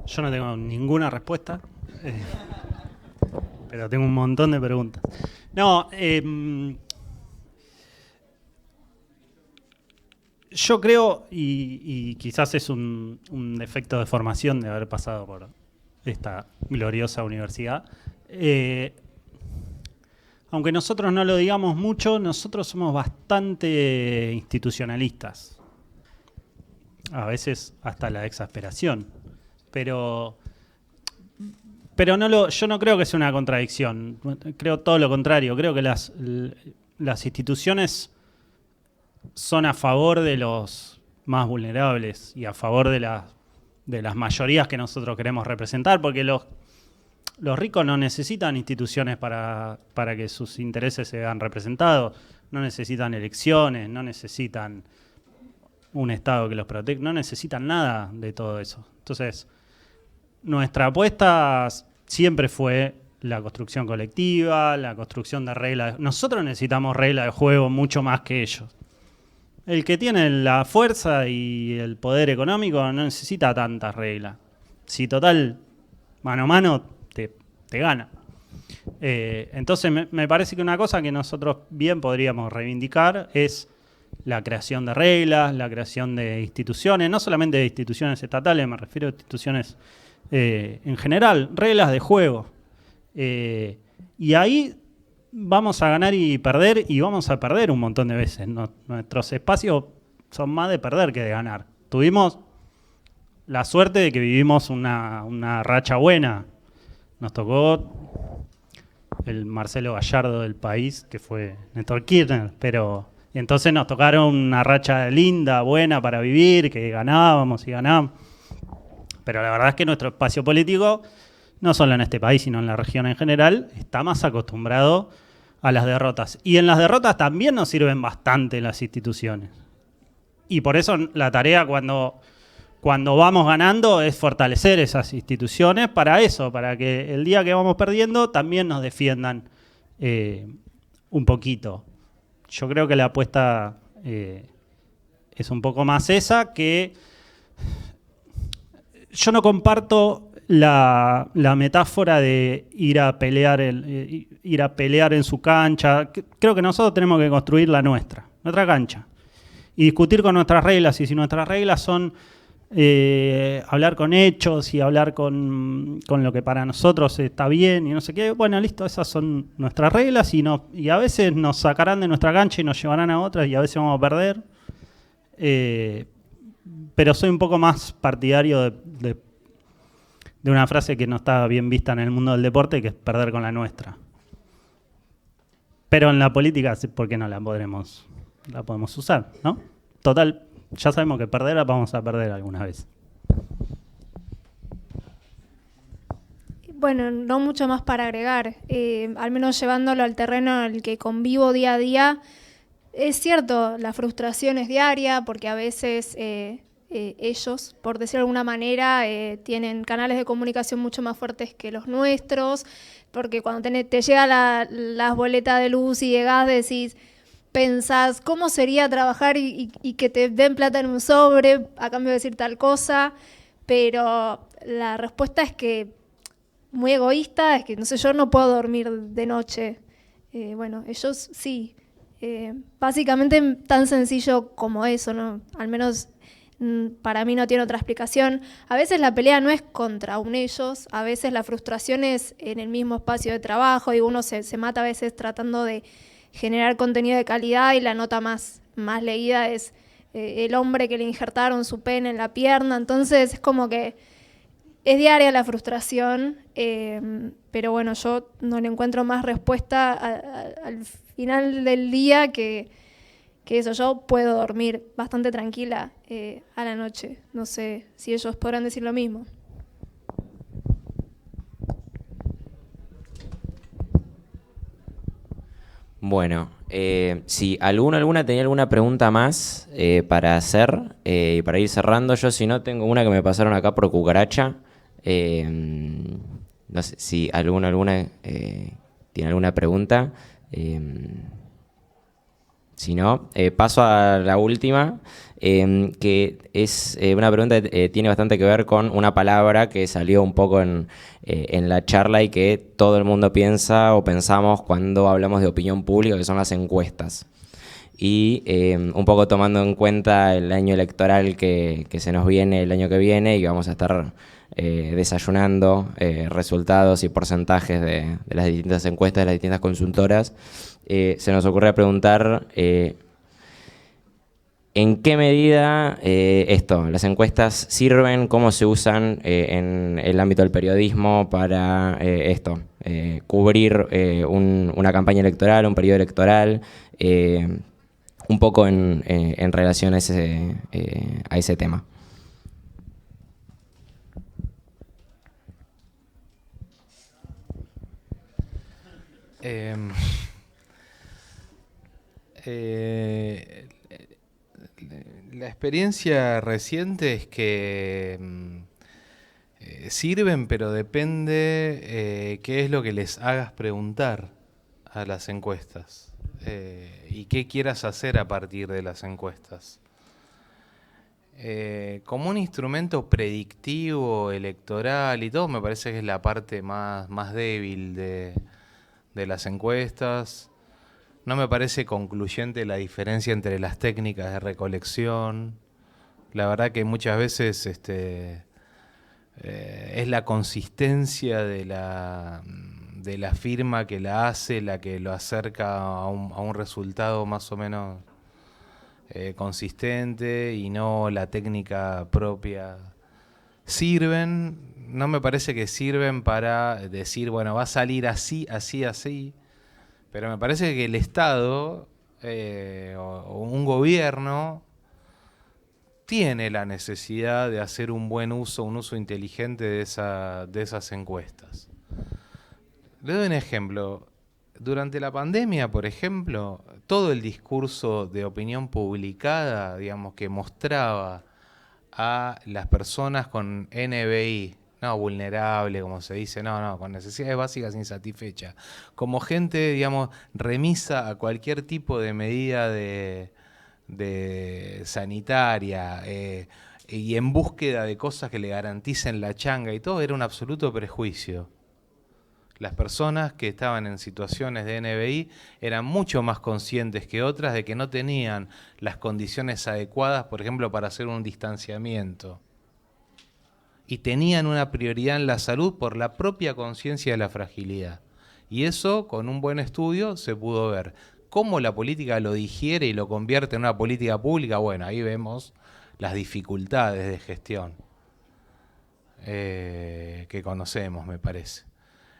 Yo no tengo ninguna respuesta, pero tengo un montón de preguntas. No, yo creo, y quizás es un defecto de formación de haber pasado por esta gloriosa universidad, aunque nosotros no lo digamos mucho, nosotros somos bastante institucionalistas. A veces hasta la exasperación. Pero yo no creo que sea una contradicción. Creo todo lo contrario. Creo que las instituciones son a favor de los más vulnerables y a favor de las mayorías que nosotros queremos representar, porque los ricos no necesitan instituciones para que sus intereses se vean representados. No necesitan elecciones, no necesitan un Estado que los proteja, no necesitan nada de todo eso. Entonces, nuestra apuesta siempre fue la construcción colectiva, la construcción de reglas. Nosotros necesitamos reglas de juego mucho más que ellos. El que tiene la fuerza y el poder económico no necesita tantas reglas. Si total, mano a mano, te gana. Entonces me parece que una cosa que nosotros bien podríamos reivindicar es la creación de reglas, la creación de instituciones, no solamente de instituciones estatales, me refiero a instituciones en general, reglas de juego. Y ahí vamos a ganar y vamos a perder un montón de veces. Nuestros espacios son más de perder que de ganar. Tuvimos la suerte de que vivimos una racha buena. Nos tocó el Marcelo Gallardo del país, que fue Néstor Kirchner, y entonces nos tocaron una racha linda, buena para vivir, que ganábamos y ganábamos. Pero la verdad es que nuestro espacio político, no solo en este país, sino en la región en general, está más acostumbrado a las derrotas. Y en las derrotas también nos sirven bastante las instituciones. Y por eso la tarea cuando vamos ganando es fortalecer esas instituciones para eso, para que el día que vamos perdiendo también nos defiendan un poquito. Yo creo que la apuesta es un poco más esa, que yo no comparto la metáfora de ir a pelear en su cancha. Creo que nosotros tenemos que construir la nuestra cancha, y discutir con nuestras reglas, y si nuestras reglas son hablar con hechos y hablar con lo que para nosotros está bien y no sé qué, bueno, listo, esas son nuestras reglas, y a veces nos sacarán de nuestra cancha y nos llevarán a otras, y a veces vamos a perder, pero soy un poco más partidario de una frase que no está bien vista en el mundo del deporte, que es perder con la nuestra. Pero en la política, ¿por qué no la podemos usar, no? Total, ya sabemos que perder la vamos a perder alguna vez. Bueno, no mucho más para agregar. Al menos llevándolo al terreno en el que convivo día a día, Es cierto, la frustración es diaria porque a veces ellos, por decirlo de alguna manera, tienen canales de comunicación mucho más fuertes que los nuestros, porque cuando te llega las boletas de luz y de gas decís, pensás, ¿cómo sería trabajar y que te den plata en un sobre a cambio de decir tal cosa? Pero la respuesta es que, muy egoísta, es que, no sé, yo no puedo dormir de noche. Bueno, ellos sí. Básicamente tan sencillo como eso, ¿no? Al menos para mí no tiene otra explicación. A veces la pelea no es contra un ellos, a veces la frustración es en el mismo espacio de trabajo y uno se mata a veces tratando de generar contenido de calidad y la nota más leída es el hombre que le injertaron su pene en la pierna. Entonces es como que es diaria la frustración, pero bueno, yo no le encuentro más respuesta al final del día que eso. Yo puedo dormir bastante tranquila a la noche. No sé si ellos podrán decir lo mismo. Bueno, si alguna tenía alguna pregunta más para hacer y para ir cerrando, yo si no tengo una que me pasaron acá por cucaracha. No sé si alguna tiene alguna pregunta. Si no, paso a la última, que es una pregunta que tiene bastante que ver con una palabra que salió un poco en la charla y que todo el mundo piensa o pensamos cuando hablamos de opinión pública, que son las encuestas. Y un poco tomando en cuenta el año electoral que se nos viene el año que viene, y vamos a estar desayunando resultados y porcentajes de las distintas encuestas, de las distintas consultoras, se nos ocurre preguntar en qué medida las encuestas sirven, cómo se usan en el ámbito del periodismo para cubrir una campaña electoral, un periodo electoral, un poco en relación a ese tema. La experiencia reciente es que sirven, pero depende qué es lo que les hagas preguntar a las encuestas y qué quieras hacer a partir de las encuestas. Como un instrumento predictivo, electoral y todo, me parece que es la parte más débil de las encuestas. No me parece concluyente la diferencia entre las técnicas de recolección. La verdad que muchas veces es la consistencia de la firma que la hace la que lo acerca a un resultado más o menos consistente y no la técnica propia. Sirven, no me parece que sirven para decir, bueno, va a salir así, así, así. Pero me parece que el Estado o un gobierno tiene la necesidad de hacer un buen uso, un uso inteligente de esas encuestas. Le doy un ejemplo. Durante la pandemia, por ejemplo, todo el discurso de opinión publicada, digamos, que mostraba a las personas con NBI, no vulnerable, como se dice, no, con necesidades básicas insatisfechas, como gente, digamos, remisa a cualquier tipo de medida de sanitaria y en búsqueda de cosas que le garanticen la changa y todo, era un absoluto prejuicio. Las personas que estaban en situaciones de NBI eran mucho más conscientes que otras de que no tenían las condiciones adecuadas, por ejemplo, para hacer un distanciamiento. Y tenían una prioridad en la salud por la propia conciencia de la fragilidad. Y eso, con un buen estudio, se pudo ver. ¿Cómo la política lo digiere y lo convierte en una política pública? Bueno, ahí vemos las dificultades de gestión que conocemos, me parece.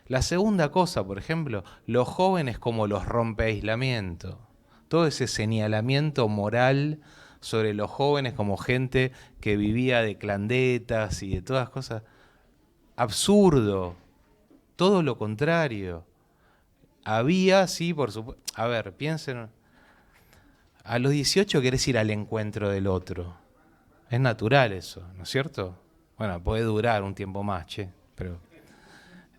La segunda cosa, por ejemplo, los jóvenes como los rompeaislamiento. Todo ese señalamiento moral sobre los jóvenes como gente que vivía de clandetas y de todas cosas. Absurdo. Todo lo contrario. Había, sí, por supuesto. A ver, piensen. A los 18 querés ir al encuentro del otro. Es natural eso, ¿no es cierto? Bueno, puede durar un tiempo más, che, pero...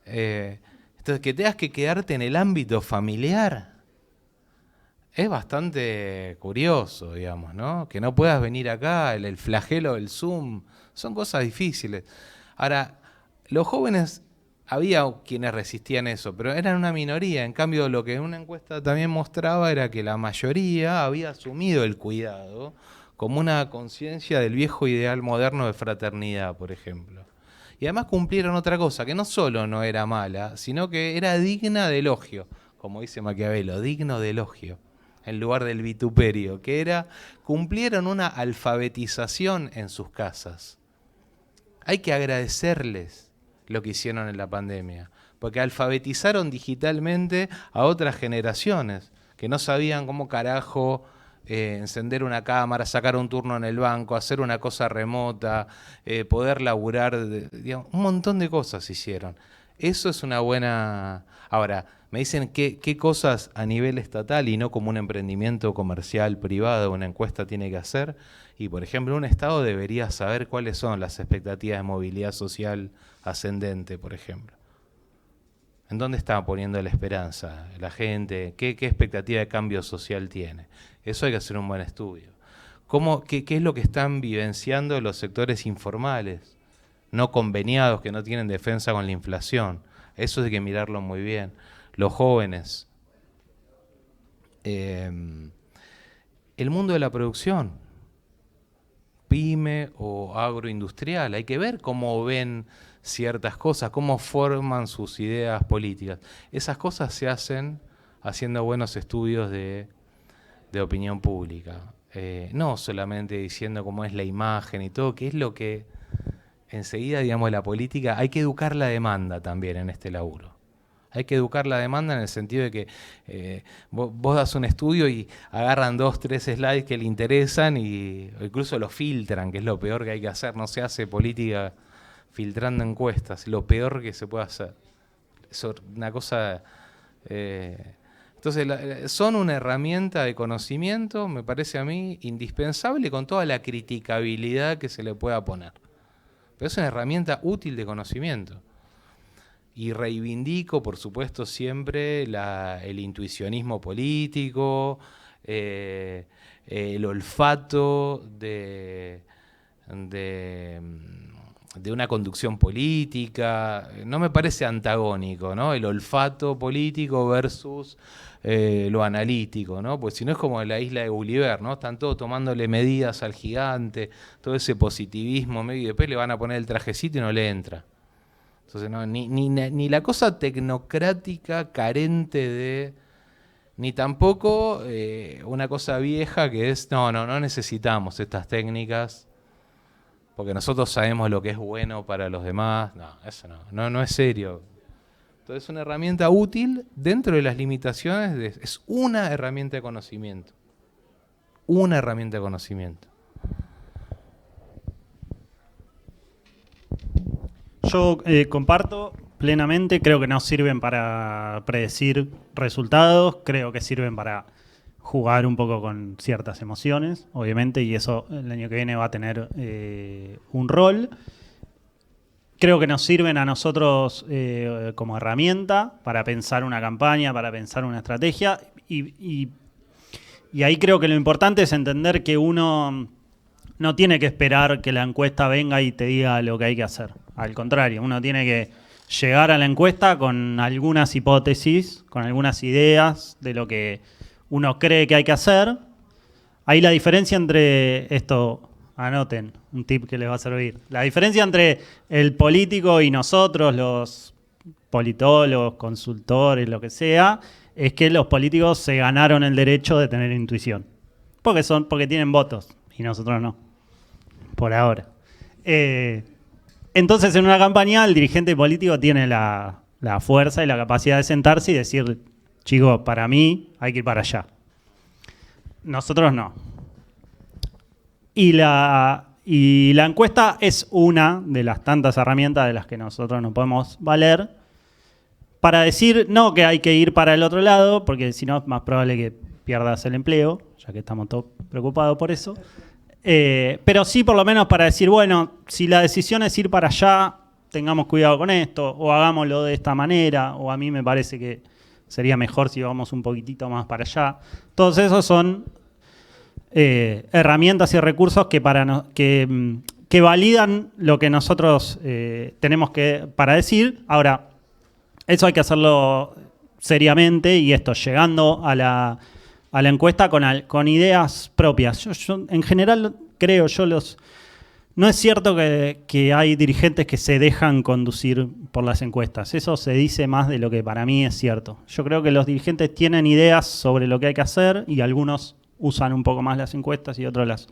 entonces, que tengas que quedarte en el ámbito familiar es bastante curioso, digamos, ¿no? Que no puedas venir acá, el flagelo del Zoom, son cosas difíciles. Ahora, los jóvenes... Había quienes resistían eso, pero eran una minoría. En cambio, lo que una encuesta también mostraba era que la mayoría había asumido el cuidado como una conciencia del viejo ideal moderno de fraternidad, por ejemplo. Y además cumplieron otra cosa, que no solo no era mala, sino que era digna de elogio, como dice Maquiavelo, digno de elogio, en lugar del vituperio, que era, cumplieron una alfabetización en sus casas. Hay que agradecerles lo que hicieron en la pandemia, porque alfabetizaron digitalmente a otras generaciones que no sabían cómo carajo encender una cámara, sacar un turno en el banco, hacer una cosa remota, poder laburar, digamos, un montón de cosas hicieron. Eso es una buena... Ahora, me dicen qué cosas a nivel estatal y no como un emprendimiento comercial privado, una encuesta tiene que hacer. Y, por ejemplo, un Estado debería saber cuáles son las expectativas de movilidad social ascendente, por ejemplo. ¿En dónde está poniendo la esperanza la gente? ¿Qué expectativa de cambio social tiene? Eso hay que hacer un buen estudio. ¿Qué es lo que están vivenciando los sectores informales, no conveniados, que no tienen defensa con la inflación? Eso hay que mirarlo muy bien. Los jóvenes. El mundo de la producción, pyme o agroindustrial, hay que ver cómo ven ciertas cosas, cómo forman sus ideas políticas. Esas cosas se hacen haciendo buenos estudios de opinión pública. No solamente diciendo cómo es la imagen y todo, que es lo que enseguida, digamos, la política, hay que educar la demanda también en este laburo. Hay que educar la demanda en el sentido de que vos das un estudio y agarran 2, 3 slides que le interesan y incluso lo filtran, que es lo peor que hay que hacer. No se hace política filtrando encuestas, lo peor que se puede hacer. Es una cosa... Entonces, son una herramienta de conocimiento, me parece a mí, indispensable con toda la criticabilidad que se le pueda poner. Pero es una herramienta útil de conocimiento. Y reivindico, por supuesto, siempre el intuicionismo político, el olfato de una conducción política. No me parece antagónico, ¿no? El olfato político versus lo analítico, ¿no? Pues si no es como en la isla de Gulliver, ¿no? Están todos tomándole medidas al gigante, todo ese positivismo, y después le van a poner el trajecito y no le entra. Entonces, no, ni la cosa tecnocrática carente de... Ni tampoco una cosa vieja que es, no necesitamos estas técnicas porque nosotros sabemos lo que es bueno para los demás. No, eso no es serio. Entonces es una herramienta útil dentro de las limitaciones, es una herramienta de conocimiento. Una herramienta de conocimiento. Yo comparto plenamente, creo que no sirven para predecir resultados, creo que sirven para jugar un poco con ciertas emociones, obviamente, y eso el año que viene va a tener un rol. Creo que nos sirven a nosotros como herramienta para pensar una campaña, para pensar una estrategia, y ahí creo que lo importante es entender que uno no tiene que esperar que la encuesta venga y te diga lo que hay que hacer. Al contrario, uno tiene que llegar a la encuesta con algunas hipótesis, con algunas ideas de lo que uno cree que hay que hacer. Ahí la diferencia entre esto, anoten, un tip que les va a servir. La diferencia entre el político y nosotros, los politólogos, consultores, lo que sea, es que los políticos se ganaron el derecho de tener intuición. Porque tienen votos y nosotros no. Por ahora. Entonces, en una campaña, el dirigente político tiene la fuerza y la capacidad de sentarse y decir, chicos, para mí hay que ir para allá. Nosotros no. Y la encuesta es una de las tantas herramientas de las que nosotros nos podemos valer para decir, no que hay que ir para el otro lado, porque si no es más probable que pierdas el empleo, ya que estamos todos preocupados por eso. Pero sí, por lo menos para decir, bueno, si la decisión es ir para allá, tengamos cuidado con esto, o hagámoslo de esta manera, o a mí me parece que sería mejor si vamos un poquitito más para allá. Todos esos son herramientas y recursos que validan lo que nosotros tenemos para decir. Ahora, eso hay que hacerlo seriamente y llegando a la encuesta con ideas propias. Yo en general creo, no es cierto que hay dirigentes que se dejan conducir por las encuestas. Eso se dice más de lo que para mí es cierto. Yo creo que los dirigentes tienen ideas sobre lo que hay que hacer y algunos usan un poco más las encuestas y otros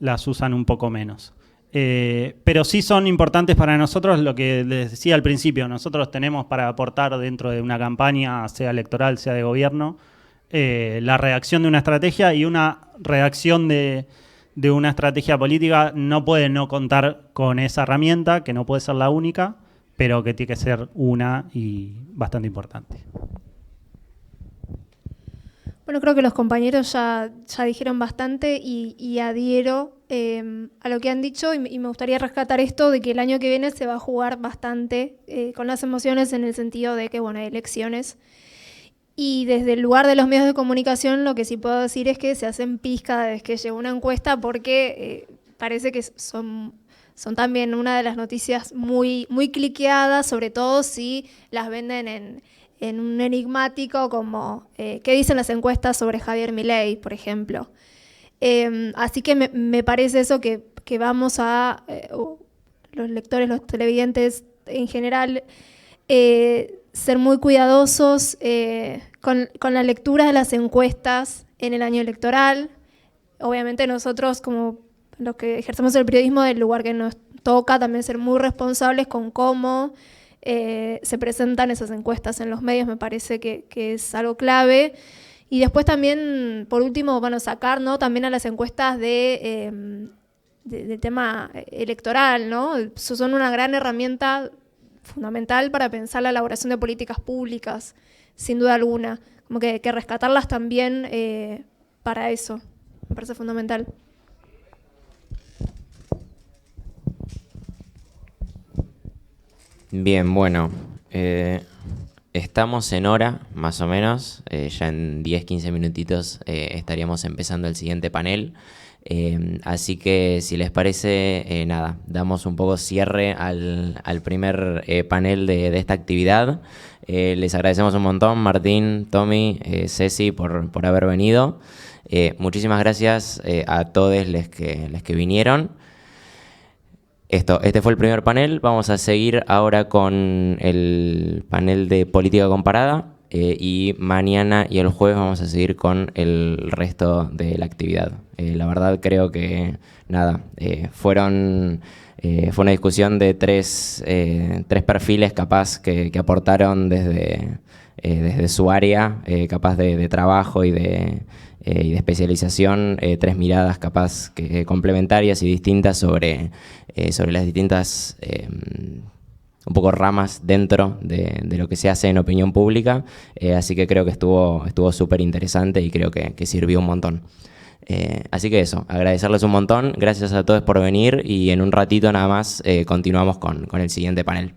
las usan un poco menos. Pero sí son importantes para nosotros lo que les decía al principio. Nosotros tenemos para aportar dentro de una campaña, sea electoral, sea de gobierno, la redacción de una estrategia, y una redacción de una estrategia política no puede no contar con esa herramienta, que no puede ser la única, pero que tiene que ser una y bastante importante. Bueno, creo que los compañeros ya dijeron bastante y adhiero a lo que han dicho, y me gustaría rescatar esto de que el año que viene se va a jugar bastante con las emociones, en el sentido de que, bueno, hay elecciones. Y desde el lugar de los medios de comunicación, lo que sí puedo decir es que se hacen pis cada vez que llega una encuesta, porque parece que son también una de las noticias muy, muy cliqueadas, sobre todo si las venden en un enigmático como ¿qué dicen las encuestas sobre Javier Milei, por ejemplo? Así que me parece eso que vamos a, los lectores, los televidentes en general, ser muy cuidadosos con la lectura de las encuestas en el año electoral. Obviamente nosotros, como los que ejercemos el periodismo del lugar que nos toca, también ser muy responsables con cómo se presentan esas encuestas en los medios. Me parece que es algo clave. Y después también, por último, sacar, ¿no?, también a las encuestas de tema electoral, ¿no? Son una gran herramienta fundamental para pensar la elaboración de políticas públicas, sin duda alguna. Como que rescatarlas también para eso. Me parece fundamental. Bien, bueno, estamos en hora, más o menos. Ya en 10-15 minutitos estaríamos empezando el siguiente panel. Así que, si les parece, nada, damos un poco cierre al primer panel de esta actividad. Les agradecemos un montón, Martín, Tommy, Ceci, por haber venido. Muchísimas gracias a todos los que vinieron. Este fue el primer panel. Vamos a seguir ahora con el panel de política comparada, y mañana y el jueves vamos a seguir con el resto de la actividad. La verdad, creo que fue una discusión de tres perfiles capaz que aportaron desde su área capaz de trabajo y de especialización, tres miradas capaz que complementarias y distintas sobre las distintas un poco ramas dentro de lo que se hace en opinión pública. Así que creo que estuvo súper interesante y creo que sirvió un montón. Así que eso, agradecerles un montón, gracias a todos por venir, y en un ratito nada más continuamos con el siguiente panel.